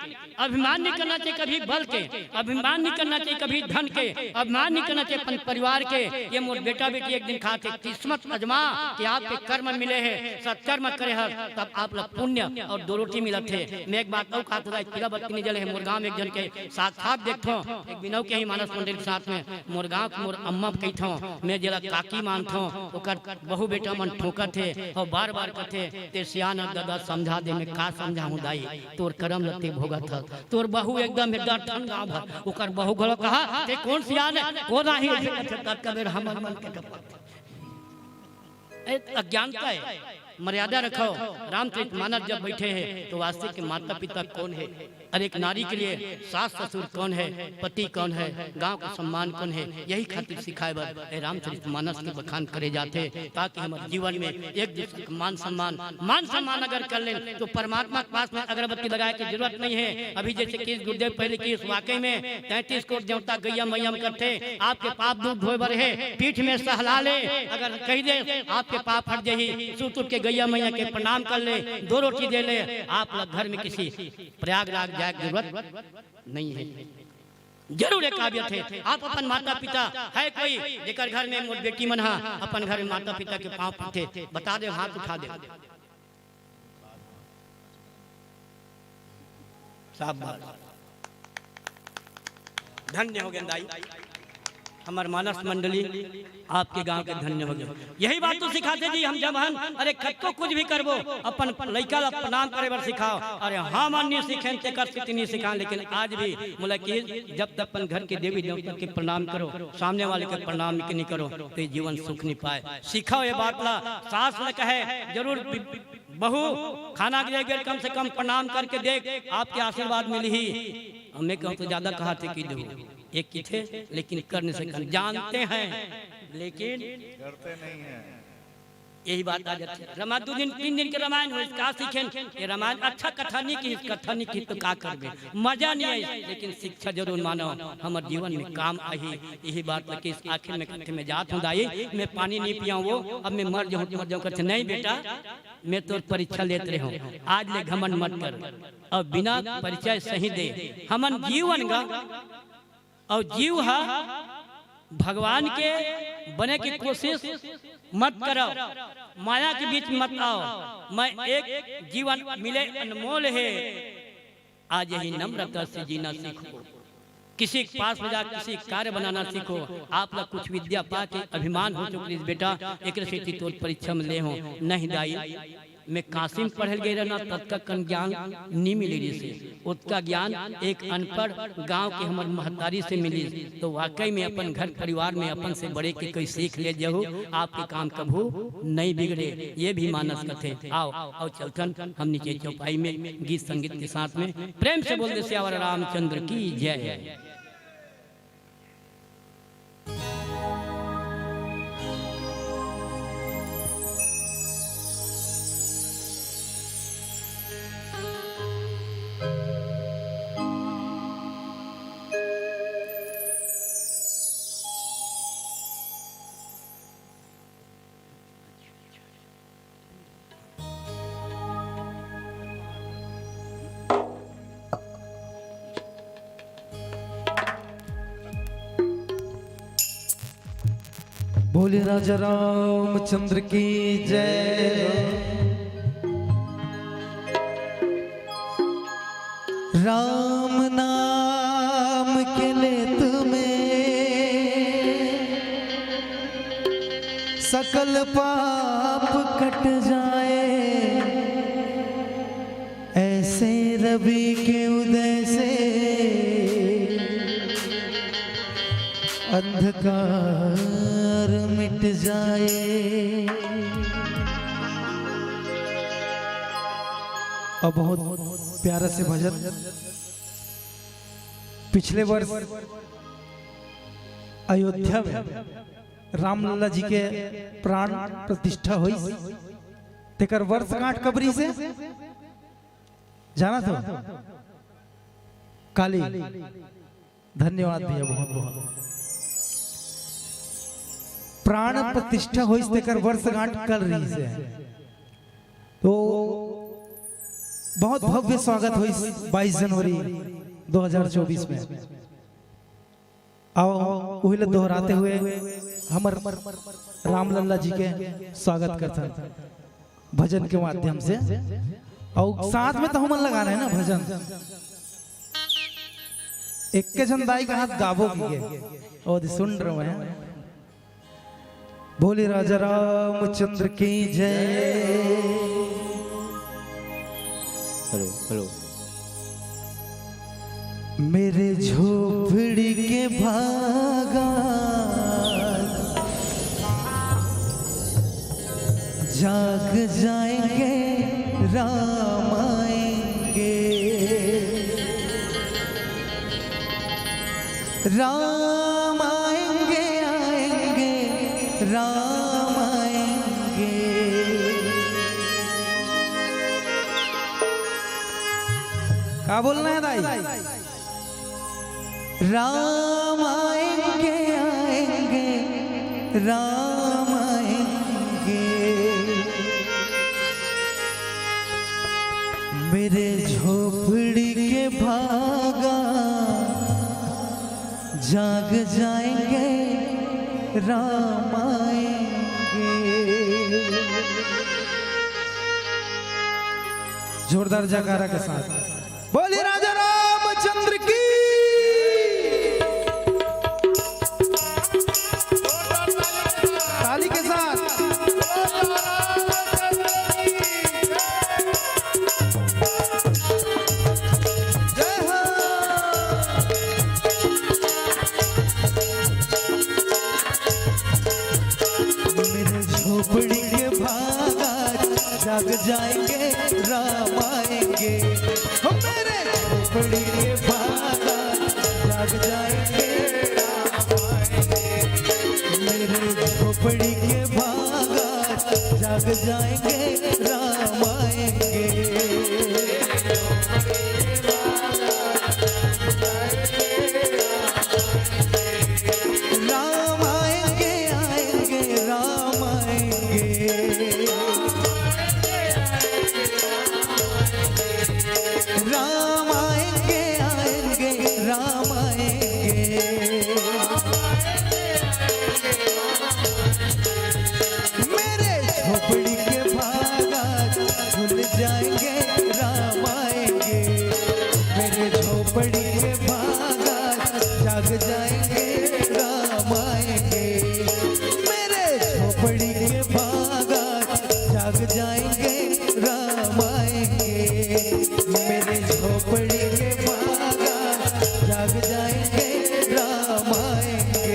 अभिमान नहीं करना चाहिए कभी बल के अभिमान नहीं करना चाहिए कभी धन के अभिमान नहीं करना चाहिए अपन परिवार के ये मोर बेटा बेटी एक दिन खाते किस्मत अजमा कि आपके कर्म मिले हैं सत्कर्म करे हर तब आप लोग पुण्य और 2 रोटी मिलत थे मैं एक बात कहूं खाता था किला बत्ती नहीं जले है मोर गांव में एक जन के साथ देखो एक बिनव के ही मानस मंदिर के साथ में मोर गांव के मोर अम्मा कहथो मैं जला काकी मानथो ओकर बहु बेटा मन ठोकर थे और बार कथे ते सियान दादा समझा दे मैं का समझाऊं दाई तोर कर्म लते भोगत था तोर बहु एकदम ठन गांव भर ओकर बहु घलो कहा ते कौन सियान है को नाही अच्छा कबीर हमर मन के अज्ञानता है मर्यादा रखो रामचरित मानस जब बैठे हैं तो वास्तविक के माता पिता कौन है और एक नारी के लिए सास ससुर कौन है पति कौन है गांव का सम्मान कौन है यही खातिर सिखाए बर रामचरित मानस के बखान करे जाते ताकि हमारे जीवन में एक दूसरे का मान सम्मान अगर कर लें तो परमात्मा के पास में अगरबत्ती लगाए की जरूरत नहीं है। अभी जैसे कि गुरुदेव पहले की इस वाकई में 33 कोट देवता गैया मैयम करते आपके पाप दूर धोए बर है पीठ में सहला ले अगर कह दे आपके पाप हट जाही सूत के गैया मैया के प्रणाम कर ले 2 रोटी दे ले आप लोग घर में किसी प्रयागराज जाए जरूरत नहीं है। जरूर एक काबिल थे आप अपन माता पिता है कोई जेकर घर में मोर बेटी मन हा अपन घर में माता पिता के पांव पड़ते बता दे हाथ उठा दे शाबाश धन्य हो गए दाई हमार मानस मंडली आपके गांव के धन्य हो गए। यही बात तो सिखाते जी हम जब हम अरे खत को कुछ भी करबो अपन लड़का ला प्रणाम करे बर सिखाओ अरे हाँ मन नहीं सीखें ते कर कितनी नहीं सिखा लेकिन आज भी बोला कि जब तक अपन घर के देवी देवता के प्रणाम करो सामने वाले के प्रणाम नहीं करो तो जीवन सुख नहीं पाए सिखाओ ये बात ला सास ने कहे जरूर बहू खाना के लिए कम से कम प्रणाम करके देख आपके आशीर्वाद मिली ही हमें कहूँ तो ज्यादा कहा थे कि दो एक की थे लेकिन करने से कर जानते हैं लेकिन करते नहीं है यही बात आ जाती है। रामायण 2 दिन 3 दिन के रामायण हुए का सीखें ये रामायण अच्छा कथा नहीं की तो का करबे मजा नहीं आई लेकिन शिक्षा जरूर मानो हमारे जीवन में काम आई यही बात लगे आखिर में कथे में जात हूँ दाई मैं पानी नहीं पियाऊँ वो अब मैं मर जाऊँ करते नहीं बेटा मैं तो परीक्षा लेते रहूँ आज ले घमंड मत कर और बिना परिचय सही दे हमन जीवन का और जीव भगवान के बने की कोशिश मत करो, माया के बीच मत आओ। मैं एक जीवन मिले अनमोल है, आज यही नम्रता से जीना सीखो। किसी के पास में जा किसी कार्य बनाना सीखो। आप लोग कुछ विद्या पा के अभिमान हो चुके बेटा एक से तो परीक्षा में ले हो नहीं दाई। मैं काशी में पढ़ल गए रहना तब तक ज्ञान नहीं मिली से उसका ज्ञान एक अनपढ़ गांव के हमारे महतारी से मिली। तो वाकई में अपन घर परिवार में अपन से बड़े के कोई सीख ले जाओ, आपके काम कभू नहीं बिगड़े। ये भी मानस कथे। आओ आओ चलतन हम नीचे चौपाई में गीत संगीत के साथ में प्रेम से बोल दे श्यावर रामचंद्र की जय। बोले राजा रामचंद्र की जय। राम नाम के ले तुम्हें सकल पाप कट जाए, ऐसे रवि के उदय से अंधकार मिट जाए। और बहुत प्यारा से भजन पिछले वर्ष अयोध्या में रामलला जी के प्राण प्रतिष्ठा हुई। तेकर वर्षगांठ कबरी से जाना था काली। धन्यवाद भैया, बहुत बहुत। प्राण प्रतिष्ठा हुई तेकर वर्षगांठ कल रही से, तो बहुत भव्य स्वागत हुई 22 जनवरी 2024 में। आओ वही दोहराते हुए हमर रामलला जी के स्वागत करते भजन के माध्यम से। और साथ में तो हम लगा रहे हैं ना भजन, एक के जनदाई का हाथ गावो की और सुन रहे हैं। बोले राजा रामचंद्र की जय। Hello hello. मेरे झोपड़ी के भागा जाग जाएंगे, राम आएंगे, राम आएंगे, आएंगे, राम आएंगे। क्या बोलना है दाई? राम आएंगे, आएंगे, राम आएंगे। मेरे झोपड़ी के भागा जाग जाएंगे, राम आएंगे। जोरदार जयकारा के साथ बोले राजा रामचंद्र की। ताली के साथ जय हो। मेरे झोपड़ी के भागा जाग जाएंगे, राम आएंगे। मेरे झोपड़ी के भागा जाग जाएंगे, राम आएंगे। मेरे झोपड़ी के भागा जाग जाएंगे, राम आएंगे। राम आएंगे, आएंगे, राम आएंगे। राम आएंगे, आएंगे, राम आएंगे। जाग जाएंगे राम आएंगे। मेरे झोपड़ी के बागान जाग जाएंगे राम आएंगे।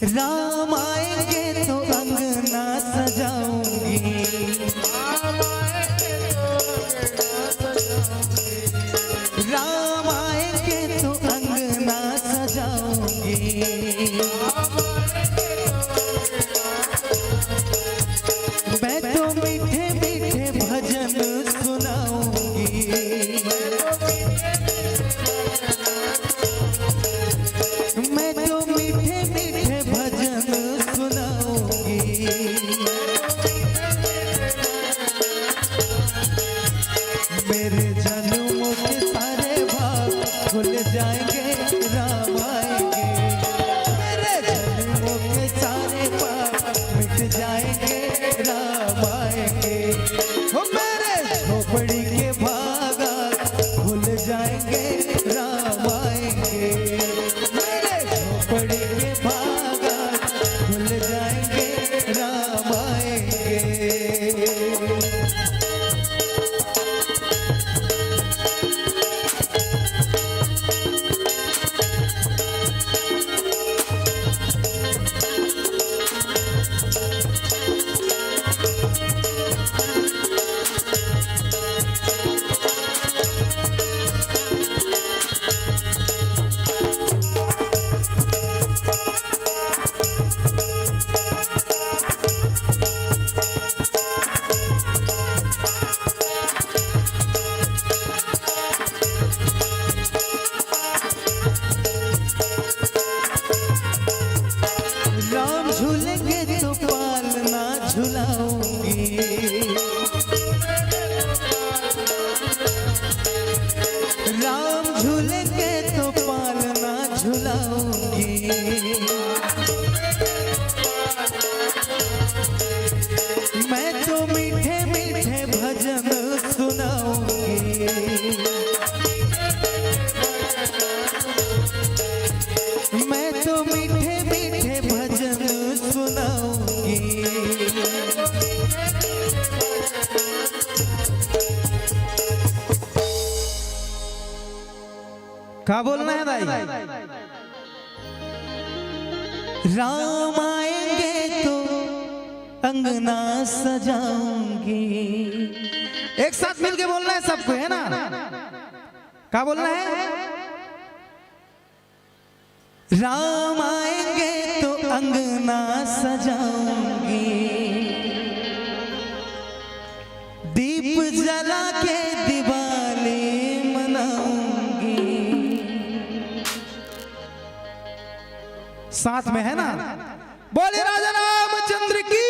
राम आएंगे तो अंगना सजाऊंगी। राम आएंगे तो अंगना सजाऊंगी। मैं तो मीठे मीठे भजन सुनाऊंगी। मैं तो मीठे मीठे भजन सुनाऊंगी। मेरे जन्मों के सारे भाग खुल जाएंगे राम आएंगे। मेरे जन्मों के सारे पाप मिट जाएंगे राम आएंगे। हो मेरे झोपड़ी के भागा खुल जाएंगे राम आएंगे। मेरे झोपड़ी के भागा खुल जाएंगे राम आएंगे। राम झूलेंगे तो पालना झुलाऊंगी। राम झूलेंगे तो पालना झुलाऊंगी। मैं तो मीठे मीठे भजन सुनाऊंगी। मैं तो मीठे मीठे भजन सुनाऊंगी। क्या बोलना है भाई? राम आएंगे तो अंगना सजाऊंगी। एक साथ मिलके बोलना है सबको, है ना? क्या बोलना है? राम आएंगे तो अंगना सजाऊंगी। दीप जला के दिवाली मनाऊंगी। साथ में है ना? बोले राजा रामचंद्र की।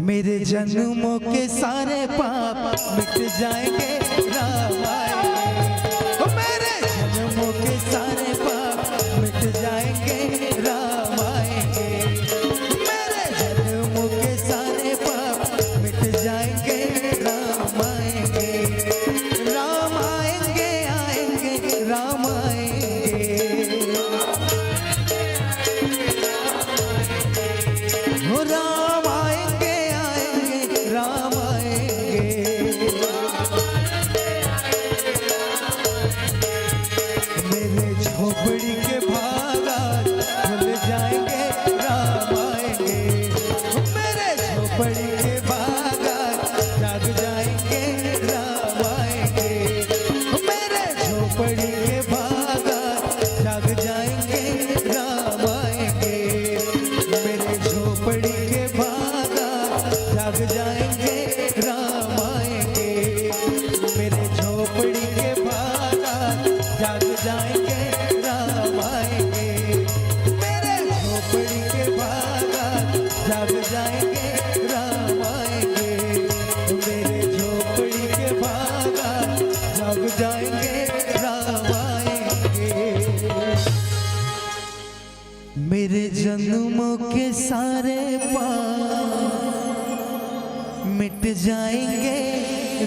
मेरे जन्मों के सारे पाप मिट जाएंगे राम आएंगे। ओ मेरे जन्मों के सारे पाप मिट जाएंगे राम आएंगे। मेरे जन्मों के सारे पाप मिट जाएंगे राम आएंगे। राम आएंगे आएंगे राम आएंगे। हो राम आएंगे आएंगे राम आएंगे। झोपड़ी के बागात जाग जाएंगे राम आएंगे। मेरे झोपड़ी के बागात जाग जाएंगे राम आएंगे। मेरे झोपड़ी के बागात जाग जाएंगे राम आएंगे। मेरे झोपड़ी के बागात जाग जाएंगे राम आएंगे। मेरे झोपड़ी के बागात जाग जाएंगे राम आएंगे। मेरे जन्मों के सारे पाप मिट जाएंगे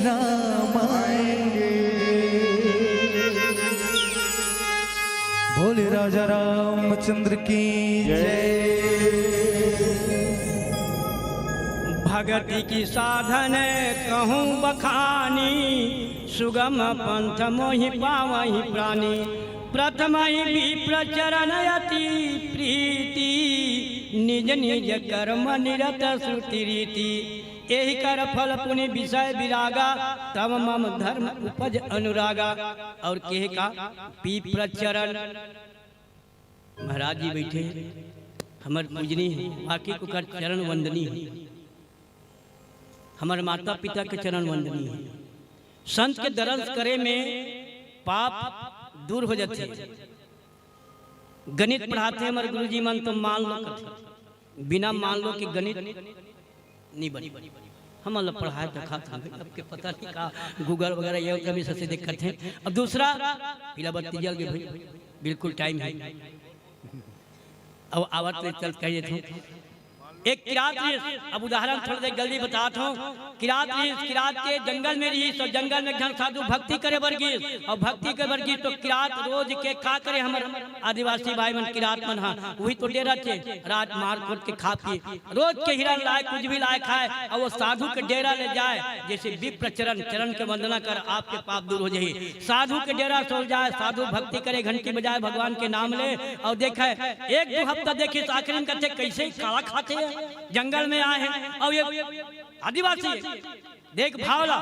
राम आएंगे। बोले राजा रामचंद्र की जय। भगति की साधन कहूँ बखानी, सुगम पंथ मोहि पावहि प्राणी। प्रथम ही विप्र चरण अति प्रीति, निज निज कर्म निरत श्रुति रीति। यही कर फल पुनि विषय विरागा, तब मम धर्म उपज अनुरागा। और कहे का विप्र चरण। महाराज जी बैठे हमर पूजनी बाकी को कर चरण वंदनी है। हमारे माता पिता के चरण वंदनी है। संत के दर्शन करे में पाप दूर हो जाते। गणित पढ़ाते हमारे गुरुजी मन तो मान लो कथे, बिना मान लो कि गणित नहीं बनी। हम अल्लाह पढ़ाए तो खाते हैं, अब के पता नहीं का गूगल वगैरह ये कभी से दिक्कत है। अब दूसरा पीला बत्ती जल गई भाई, बिल्कुल टाइम है। अब आवत चल कहिए थे एक किरात अब उदाहरण थोड़ा देर जल्दी बताता हूँ। किरात के जंगल में रही, तो जंगल में घन साधु भक्ति करे वर्गीज, और भक्ति के वर्गीज तो किरात रोज के का करे हमारे आदिवासी भाई मन किरात मन। हाँ वही तो डेरा थे, रात मार कूट के खा पी रोज के हिरन लाए कुछ भी लाए खाए, और वो साधु के डेरा ले जाए। जैसे विप्र चरण चरण के वंदना कर आपके पाप दूर हो जाए। साधु के डेरा सो जाए, साधु भक्ति करे, घंटी बजाए, भगवान के नाम ले, और देखे एक दो हफ्ता देखे तो आखिर कहते कैसे काला खाते हैं, जंगल में आए हैं। और ये आदिवासी देख भावला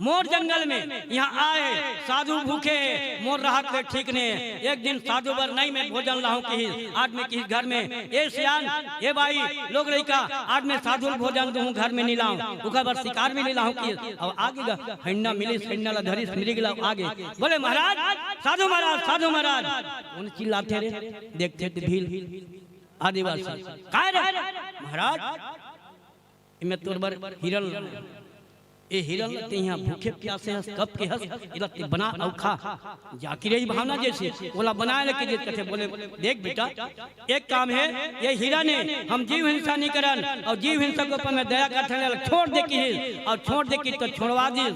मोर जंगल में यहाँ आए, साधु भूखे मोर रहा ठीक ने। एक दिन साधु बर नहीं मैं भोजन लाऊं कहीं आज में किसी घर में, ये सियान ये भाई लोग रही का आज में साधु भोजन दूं घर में नहीं लाऊं, उका बर शिकार में नहीं लाऊं की। और आगे गा हन्ना मिली सन्ना ला धरी मिली गला आगे बोले महाराज साधु महाराज उन चिल्लाते रे देखते थे भील आदिवासी काय रे महाराज इमे तोरबर हिरन ए हिरन लगते यहाँ भूखे प्यासे हस कब के हस लगते बना और खा जाकी रही भावना जैसे बोला बनाए लेके देख कहते बोले देख बेटा एक काम है ये हिरन है, हम जीव हिंसा नहीं करन, और जीव हिंसा के ऊपर में दया करते छोड़ दे की और छोड़ दे की तो छोड़वा दी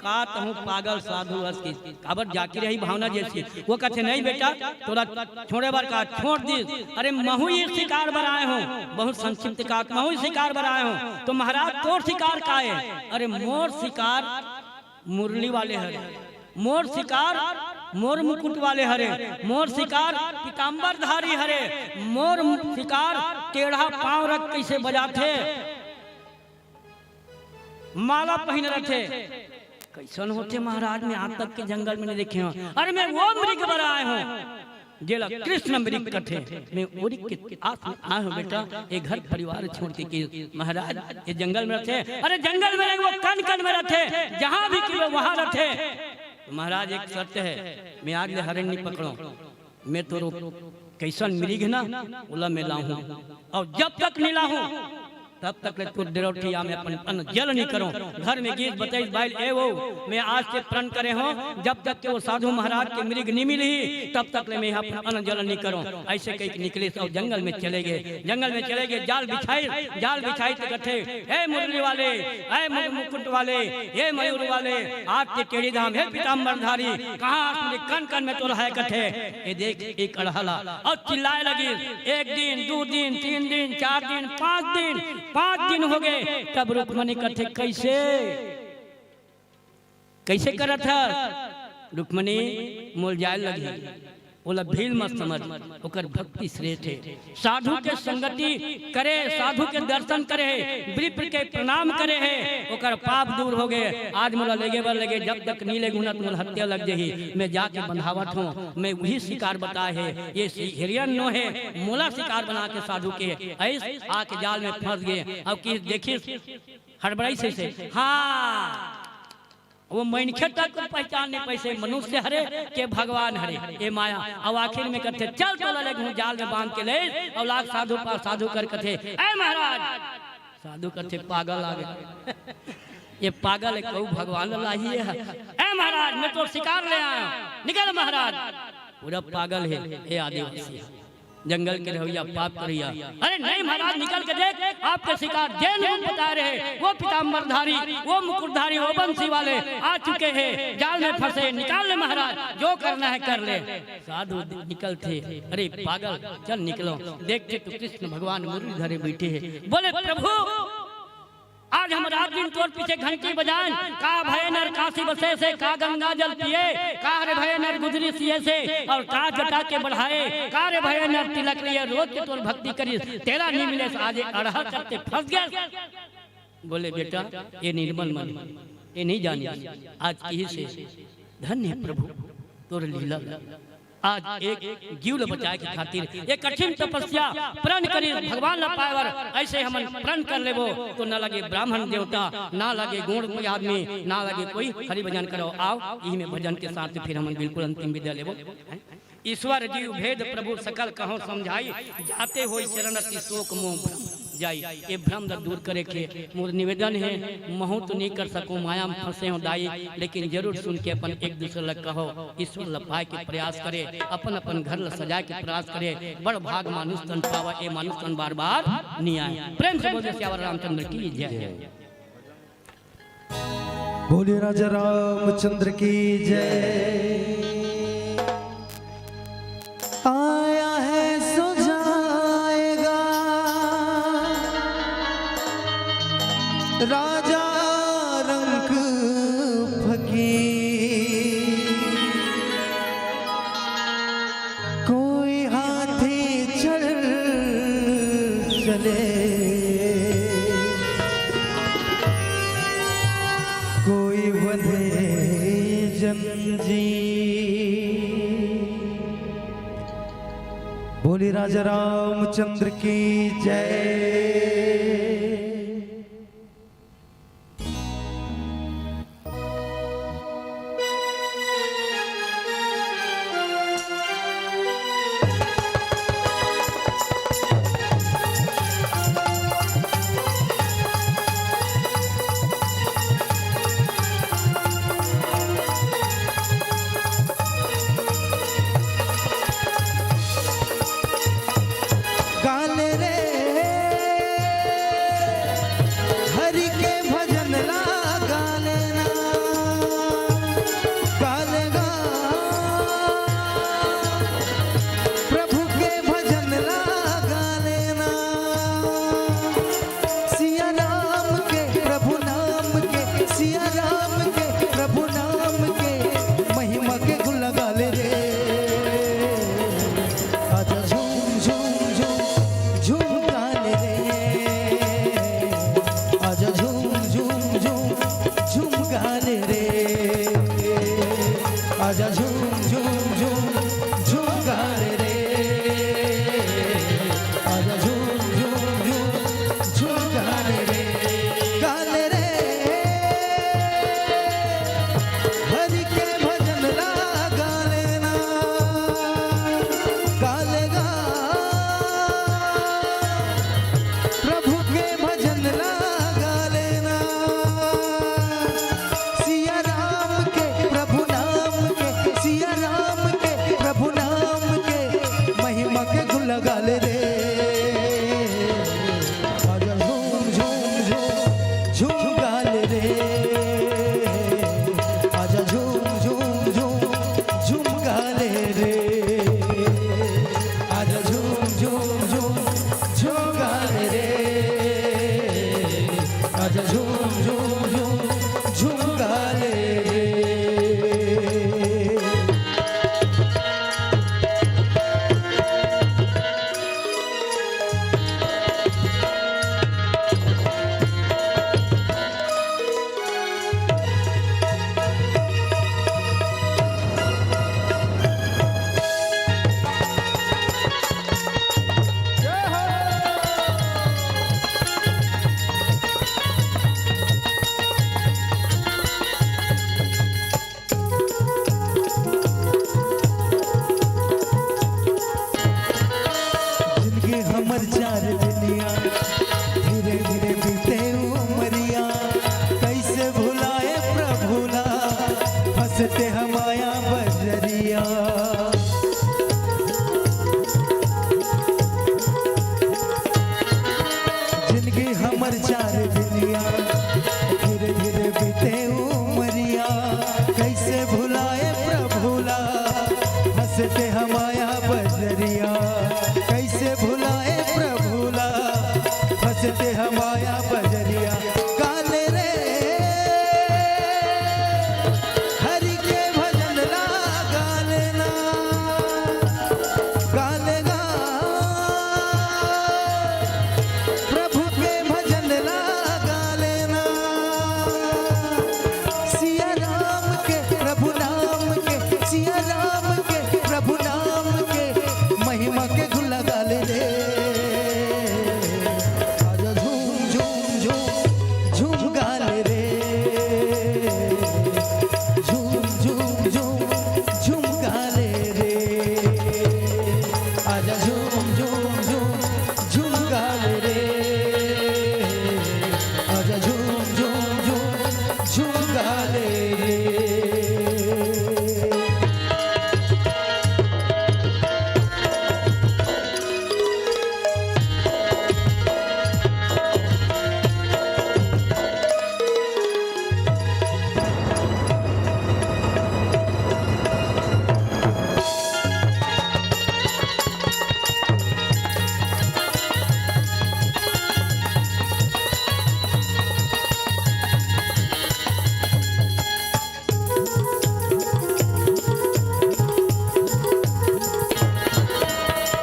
का हूँ पागल साधु हस की काबर जाकी रही भावना जैसी। वो कहते नहीं बेटा थोड़ा छोड़े बार का छोड़ दी। अरे महू ही शिकार बनाए हो, बहुत संक्षिप्त का महू शिकार बनाए हो, तो महाराज तो शिकार का है। अरे मोर शिकार मुरली वाले हरे, मोर शिकार मोर मुकुट वाले हरे, मोर शिकार पीताम्बर धारी हरे, मोर शिकार टेढ़ा पांव रख कैसे बजाते माला पहन रखे कैसन होते महाराज में आज तक के जंगल में नहीं देखे हो। अरे मैं वो मृग बनाए हूँ जेला कृष्ण मृग कथे मैं उड़ी के आस में आया हूँ बेटा, ये घर परिवार छोड़ के महाराज ये जंगल में रहते। अरे जंगल में वो कन कन में रहते, जहाँ भी कि वहाँ रहते। महाराज एक शर्त है, मैं आज ले हरण नहीं पकड़ो, मैं तो कैसन मृग ना बोला मैं लाऊं, और जब तक नहीं लाऊं तब तक तो डेरोठिया में अपन अन्न जल नहीं करो। घर में गीत बताई भाई ए वो मैं आज से प्रण करे हो, जब तक के वो साधु महाराज के मृग नहीं मिली तब तक मैं अपन अन्न जल नहीं करो। ऐसे कहीं निकले और जंगल में चले गए, जंगल में चले गए, जाल बिछाई तो कथे हे मुरली वाले, हे मुकुट वाले, हे मयूर वाले, आज के टेढ़ी धाम है पीताम्बरधारी, कहाँ कन कन में तो है कथे। ये देख एक अड़हला और चिल्लाए लगी। एक दिन 2 दिन 3 दिन 4 दिन 5 दिन हो गए, तब रुक्मणी कथे कैसे करत है। रुक्मणी मुरझाए लगी, बोला भील मत समझ, ओकर भक्ति श्रेष्ठ है। साधु के संगति करे, साधु के दर्शन करे है, विप्र के प्रणाम करे है, ओकर पाप दूर हो गए। आज मोला लेगे बर लगे, जब तक नहीं लेगू ना तुम हत्या लग जाही। मैं जाके बंधावट हूँ, मैं वही शिकार बताए है, ये हिरन नो है, मोला शिकार बना के साधु के ऐस आके जाल में फंस गए। अब कि देखिए हड़बड़ाई से हाँ वो मनखे तक को पहचान नहीं पैसे, मनुष्य हरे के भगवान हरे, ये माया। अब आखिर में कहते चल तो लगे जाल में बांध के ले, और लाख साधु पास साधु कर कथे ऐ महाराज, साधु कथे पागल आ गए ये पागल है, कहू भगवान लाही है। ऐ महाराज मैं तो शिकार ले आया, निकल महाराज। पूरा पागल है ये आदिवासी, जंगल के रहिया पाप करिया। अरे नहीं महाराज निकल के देख, आपके शिकार जैन हम बता रहे, वो पिताम्बरधारी, वो मुकुटधारी, वो बंसी वाले आ चुके हैं, जाल में फंसे, निकाल ले महाराज, जो करना है कर ले। साधु निकल थे, अरे पागल चल निकलो। देखते तो कृष्ण भगवान मुरली धरे बैठे हैं। बोले प्रभु आज हम रात दिन तोर पीछे घंटी बजाएं, का भय नर काशी बसे से, का गंगा जल पिए, का रे भय नर गुजरी सिए से, और का जटा के बढ़ाए, का रे भय नर तिलक लिए, रोज के तोर भक्ति करी, तेरा नहीं मिले आज अड़हा करते फंस गया। बोले बेटा ये निर्मल मन, ये नहीं जानी आज की से धन्य प्रभु तोर लीला। आज एक जीव बचाए के खातिर एक कठिन तपस्या प्रण करी भगवान न पावर, ऐसे हम प्रण कर लेबो तो न लगे ब्राह्मण देवता, ना लगे गुण कोई आदमी, ना लगे कोई हरि भजन करो। आओ यही में भजन के साथ फिर हम बिल्कुल अंतिम विदा लेबो। ईश्वर जीव भेद प्रभु सकल कहो समझाई, जाते हो शरण अति शोक मोह जाई। ये भ्रम दूर करे के मोर निवेदन है। महू तो नहीं कर सकूं, माया में फंसे हो दाई, लेकिन जरूर सुन के अपन एक दूसरे लग कहो, ईश्वर लपाए के प्रयास करे, अपन अपन घर ल सजाए के प्रयास करे। बड़ भाग मानुष तन पावा, ये मानुष तन बार बार नहीं आए। प्रेम से बोले श्यावर रामचंद्र की जय। बोले राजा रामचंद्र की जय। आया है सो जाएगा राजा रंग फकीर, कोई हाथी चढ़ चले, कोई बंधे जंजीर। बोली राजा रामचंद्र की जय। सिया फंसते हमाया बजरिया कैसे भुलाए प्रभुला, फंसते हमाया बजरिया काले रे हरि के भजन ला गाले ना गाले गा प्रभु के भजन ला गाले ना, सिया राम के प्रभु नाम के, सिया राम के प्रभु नाम के महिमा के गुण लगा ले रे, आजा झूम झूम झूम झूम गा ले रे, झूम झूम झूम झूम गा ले रे, आजा झूम झूम झूम झूम गा ले रे, आजा झूम झूम झूम झूम गा ले रे।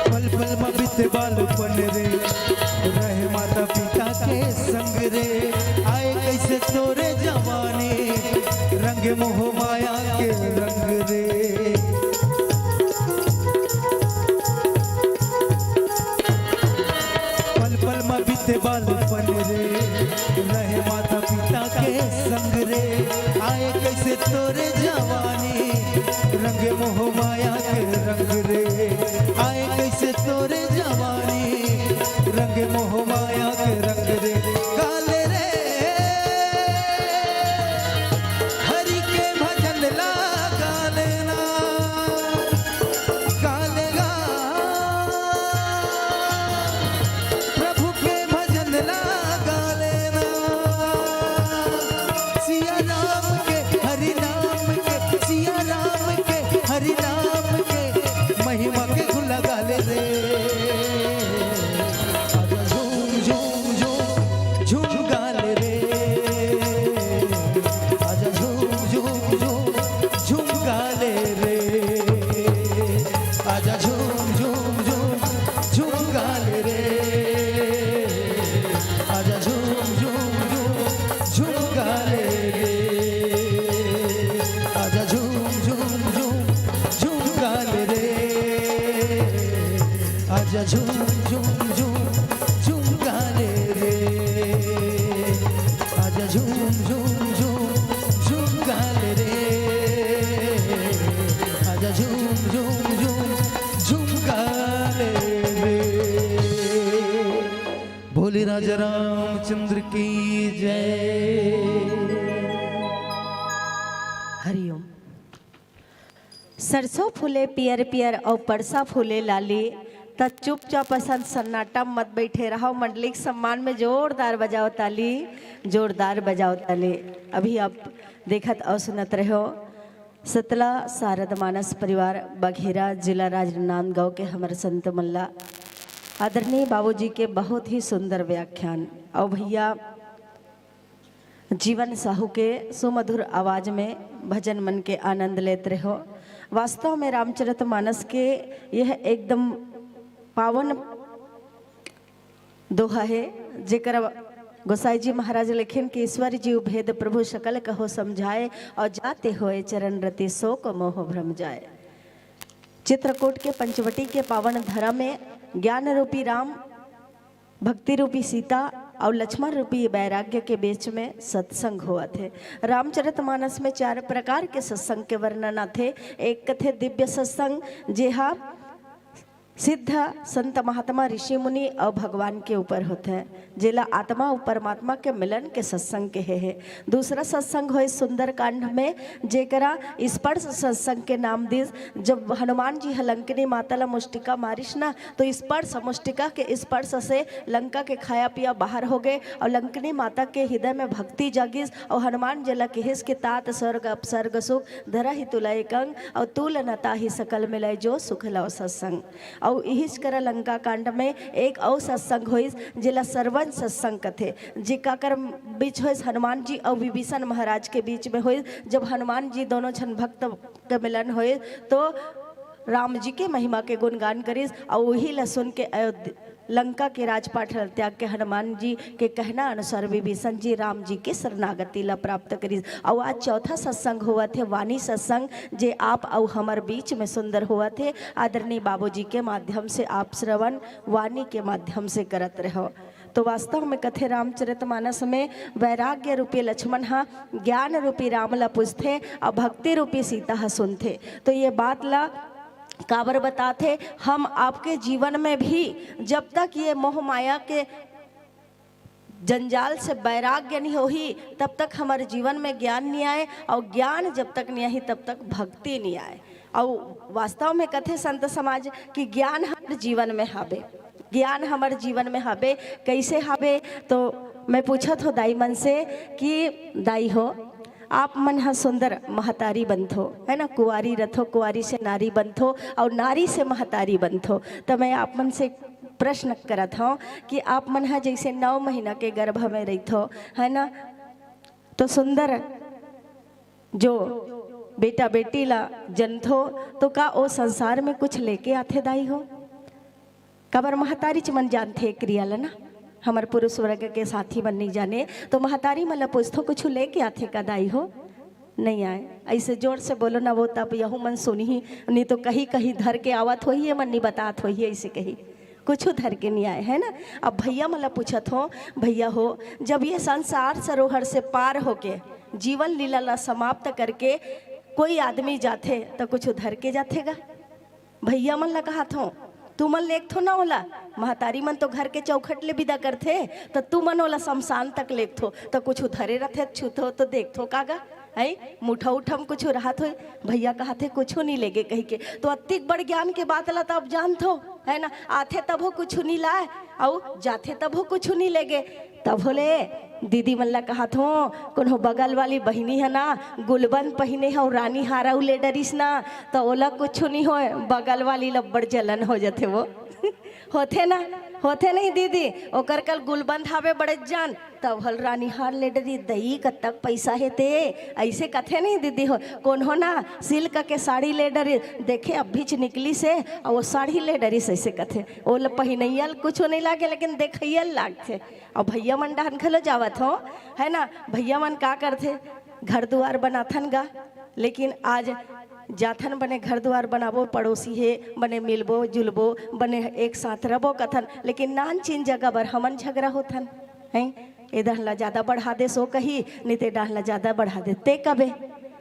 पल पल में बीते बालपन रे, रहे माता पिता के संग रे, आए कैसे तोरे जवानी रंग मोह माया के रंग रे, पल पल में बीते बालपन रे, रहे माता पिता के संग रे, आए कैसे तोरे जवानी रंग मोह माया के रंग रे, आए कैसे तोरे जवानी रंग मोह माया के रंग रे, काले रे हरि के भजन ला गाले ना गाले गा प्रभु के भजन ला गाले ना, सिया राम के हरि नाम के, सिया राम के हरि नाम के महिमा के गुण लगा ले रे, आजा झूम झूम झूम झूम गा ले रे, आजा झूम झूम झूम झूम गा ले रे, आजा झूम झूम झूम झूम गा ले रे, आजा झूम झूम झूम झूम गा ले रे, आजा झूम झूम झूम झूम गा ले रे, आजा झूम झूम झूम झूम गा ले रे, आजा झूम झूम झूम झूम गा ले रे, आजा झूम झूम झूम झूम गा ले रे। भोले राजा रामचंद्र की जय। हरिओम। सरसों फूले पियर पियर और परसा फूले लाली, त चुपचाप पसंद सन्नाटा मत बैठे रहो, मंडली के सम्मान में जोरदार बजाओ ताली, जोरदार बजाओ ताली। अभी आप देखत और सुनत रहो सतला शारद मानस परिवार बघेरा जिला राजनांदगांव के हमारे संत मल्ला आदरणीय बाबूजी के बहुत ही सुंदर व्याख्यान, और भैया जीवन साहू के सुमधुर आवाज में भजन मन के आनंद लेते रहो। वास्तव में रामचरितमानस के यह एकदम पावन दोहा है, जेकर गोसाई जी महाराज लिखिन कि ईश्वर जी भेद प्रभु सकल कहो समझाए, और जाते होए चरण रति शोक मोह भ्रम जाए। चित्रकूट के पंचवटी के पावन धरा में ज्ञान रूपी राम, भक्ति रूपी सीता और लक्ष्मण रूपी वैराग्य के बीच में सत्संग हुआ थे। रामचरितमानस में 4 प्रकार के सत्संग के वर्णन थे। एक थे दिव्य सत्संग, जेहा सिद्ध संत महात्मा ऋषि मुनि और भगवान के ऊपर होते हैं, जिला आत्मा और परमात्मा के मिलन के सत्संग के है। दूसरा सत्संग हो सुंदर कांड में जेकरा स्पर्श सत्संग के नाम दिस। जब हनुमान जी लंकिनी माता ला मुष्टिका मारिश ना, तो स्पर्श मुष्टिका के स्पर्श से लंका के खाया पिया बाहर हो गए और लंकिनी माता के हृदय में भक्ति जागिस और हनुमान जला किहिस के तात स्वर्ग अपसर्ग सुख धरा ही तुलय कंग और तुल नता ही सकल मिलय जो सुख लव सत्संग। और इहिस कर लंका कांड में एक और सत्संग होइस जिला सर्वन सत्संग कथे, जिका कर बीच होइस हनुमान जी और विभीषण महाराज के बीच में होइस। जब हनुमान जी दोनों जन भक्त के मिलन होइस तो राम जी के महिमा के गुणगान करिस और वही ला सुन के लंका के राजपाट त्याग के हनुमान जी के कहना अनुसार विभीषण जी राम जी के शरणागति ला प्राप्त करी। और आज चौथा सत्संग हुआ थे वाणी सत्संग, जे आप और हमार बीच में सुंदर हुआ थे। आदरणीय बाबूजी के माध्यम से आप श्रवण वाणी के माध्यम से करत रहो। तो वास्तव में कथे रामचरितमानस में वैराग्य रूपी लक्ष्मण हा ज्ञान रूपी राम ला पूछते और भक्ति रूपी सीता हा सुनते। तो ये बात ला काबर बताते, हम आपके जीवन में भी जब तक ये मोह माया के जंजाल से वैराग्य नहीं होही तब तक हमारे जीवन में ज्ञान नहीं आए, और ज्ञान जब तक नहीं आई तब तक भक्ति नहीं आए। और वास्तव में कथे संत समाज कि ज्ञान हमारे जीवन में हावे, ज्ञान हमारे जीवन में हावे। कैसे हावे? तो मैं पूछत हो दाई मन से कि दाई हो आप मन हा सुंदर महतारी बनथो है ना, कुंवारी रथो, कुंवारी से नारी बनथो और नारी से महतारी बनथो। तो मैं आप मन से प्रश्न करत हूँ कि आप मन हा जैसे 9 महीना के गर्भ में रहिथो है ना, तो सुंदर जो बेटा बेटी ला जनथो तो का ओ संसार में कुछ लेके आथे दाई हो? कबर महतारी च मन जानथे क्रिया ला ना, हमारे पुरुष वर्ग के साथी मन नहीं जाने। तो महतारी मतलब पूछतो कुछ लेके आथे का दाई हो? नहीं आए। ऐसे जोर से बोलो ना, वो तब यहू मन सुनी ही नहीं तो कहीं कहीं धर के आवत हो ही मन नहीं बतात हो ही, ऐसे कहीं कुछ धर के नहीं आए है ना। अब भैया मतलब पूछत हो, भैया हो जब ये संसार सरोवर से पार होके जीवन लीला ला समाप्त करके कोई आदमी जाते तो कुछ धर के जातेगा? भैया मन ला कहा थो तू मन लेख थो ना होला, महतारी मन तो घर के चौखट ले विदा करथे तो तू मन होला शमशान तक लेख थो तो कुछ धरे रथे छूथो तो देख थो कागा है मुठा उठम कुछ राहत हो। भैया कहा थे कुछ नहीं लेगे कही के, तो अति बड़ ज्ञान के बात ला तो अब जान थो है ना। आथे तब हो कुछ नहीं लाए और जाथे तब हो कुछ नहीं लेगे। तब बोले दीदी मल्ला कहा थो कोनो बगल वाली बहनी है ना गुलबंद पहने है और रानी हारा ले डरिस ना, तो ओला कुछ नहीं हो, बगल वाली लब्बड़ जलन हो जाते वो होते ना, होते नहीं दीदी ओकर कल गुलबंद हावे बड़े जान, तब हल रानी हार ले डरी दई कतक पैसा है ते ऐसे कथे नहीं दीदी हो। कौन हो ना सिल्क के साड़ी ले डरी देखे अभी निकली से और वो साड़ी ले डरी ऐसे कथे वो पहिनैयल कुछ नहीं लागे लेकिन देखैयल लागथे। और भैया मन डहन खलो जावत हो है ना, भैया मन का करथे घर दुआर बनाथन गा, लेकिन आज जाथन बने घर द्वार बनाबो पड़ोसी है बने मिलबो जुलबो बने एक साथ रबो कथन, लेकिन नान चीन जगह बर हमन झगड़ा होथन हैं। इधर ला ज़्यादा बढ़ा दे सो कही नहीं ते डाहला ज़्यादा बढ़ा दे ते कबे।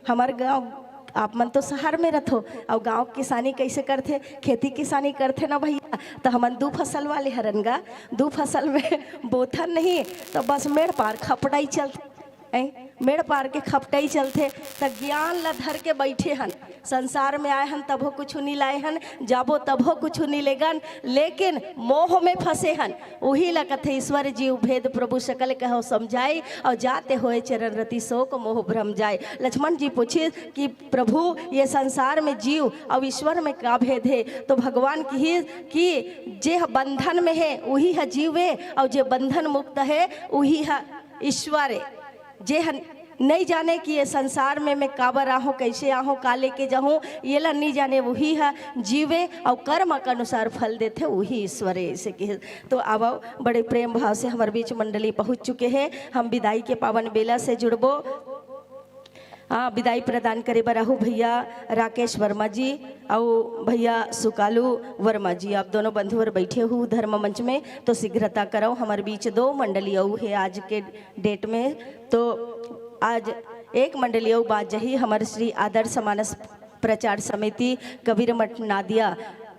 हमार गाँव आप मन तो शहर में रथो और गांव किसानी कैसे करते, खेती किसानी करते ना भैया, तो हमन 2 फसल वाले हरनगा 2 फसल में बोथन नहीं तो बस मेड़ पार खपटाई चलते मेड़ पार के खपटाई चलते तो ज्ञान ला धर के बैठे हन। संसार में आए हन तब हो कुछ नहीं लाए हन, जाबो तब हो कुछ नहीं लेगन, लेकिन मोह में फंसे हन। वही ला कथे ईश्वर जीव भेद प्रभु सकल कहो समझाए और जाते होए चरण रति सो को मोह भ्रम जाए। लक्ष्मण जी पूछे कि प्रभु ये संसार में जीव और ईश्वर में क्या भेद है? तो भगवान की कि जे बंधन में है वही है जीव है और जे बंधन मुक्त है वही है ईश्वर है। जे नहीं जाने कि ये संसार में मैं काबर आहूँ कैसे आहूँ का लेके जाऊँ ये ला नहीं जाने वही है जीवे और कर्म के अनुसार फल देते वही ईश्वर है ऐसे कि। तो अब बड़े प्रेम भाव से हमारे बीच मंडली पहुँच चुके हैं, हम विदाई के पावन बेला से जुड़बो। हाँ विदाई प्रदान करे बराहू भैया राकेश वर्मा जी और भैया सुकालू वर्मा जी, आप दोनों बंधुवर बैठे हो धर्म मंच में, तो शीघ्रता करो। हमारे बीच 2 मंडली है आज के डेट में, तो आज एक मंडली बात जही हमारे श्री आदर्श मानस प्रचार समिति कबीर मठ नादिया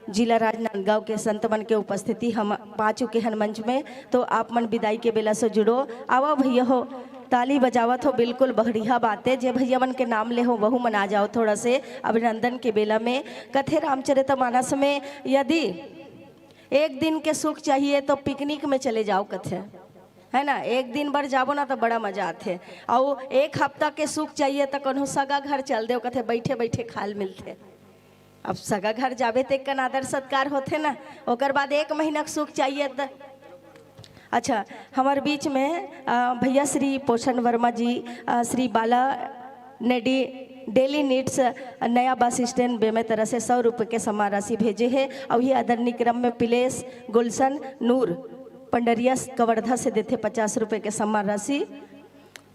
जिला राजनांदगांव के संत मन के उपस्थिति हम पा चुके हैं मंच में। तो आप मन विदाई के बेला से जुड़ो, आवा भैया हो, ताली बजावत हो, बिल्कुल बढ़िया बात है। जे भैया मन के नाम ले हो वहू मन आ जाओ थोड़ा से अभिनंदन के बेला में। कथे रामचरितमानस में यदि एक दिन के सुख चाहिए तो पिकनिक में चले जाओ कथे, है ना। एक दिन भर जाबो ना तो बड़ा मजा आते। और एक हफ्ता के सुख चाहिए तो कौन सगा घर चल दे, कथे बैठे बैठे खाल मिलते। अब सगा घर जाबे तो एक आदर सत्कार होते ना। ओकर बाद एक महीना के सुख चाहिए तो अच्छा, हमारे बीच में भैया श्री पोषण वर्मा जी, श्री बाला नेडी डेली नीड्स नया बस स्टैंड बे में तरह से 100 रुपये के समान राशि भेजे है। और ये आदरणीय क्रम में पिलेश गुलशन नूर पंडरिया कवर्धा से देते 50 रुपये के समान राशि।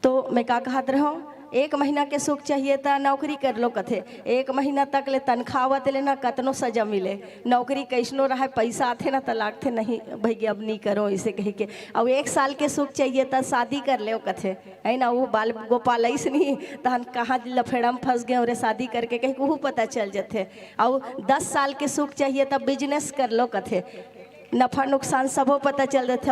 तो मैं का कहत रहा हूँ, एक महीना के सुख चाहिए तो नौकरी कर लो कथे। एक महीना तक ले तनख्वाह लेना कतनो सजा मिले, नौकरी कैसनो रहा पैसा आते ना तो लागते नहीं भैया अब नहीं करो इसे कह के। और एक साल के सुख चाहिए तो शादी कर ले कथे, है ना। वो बाल गोपाल ऐसे नहीं तहन कहाँ लफेड़ा में फंस गए और शादी करके कहीं को पता चल जाते। और 10 साल के सुख चाहिए तब बिजनेस कर लो कथे, नफा नुकसान सबो पता चल जाते।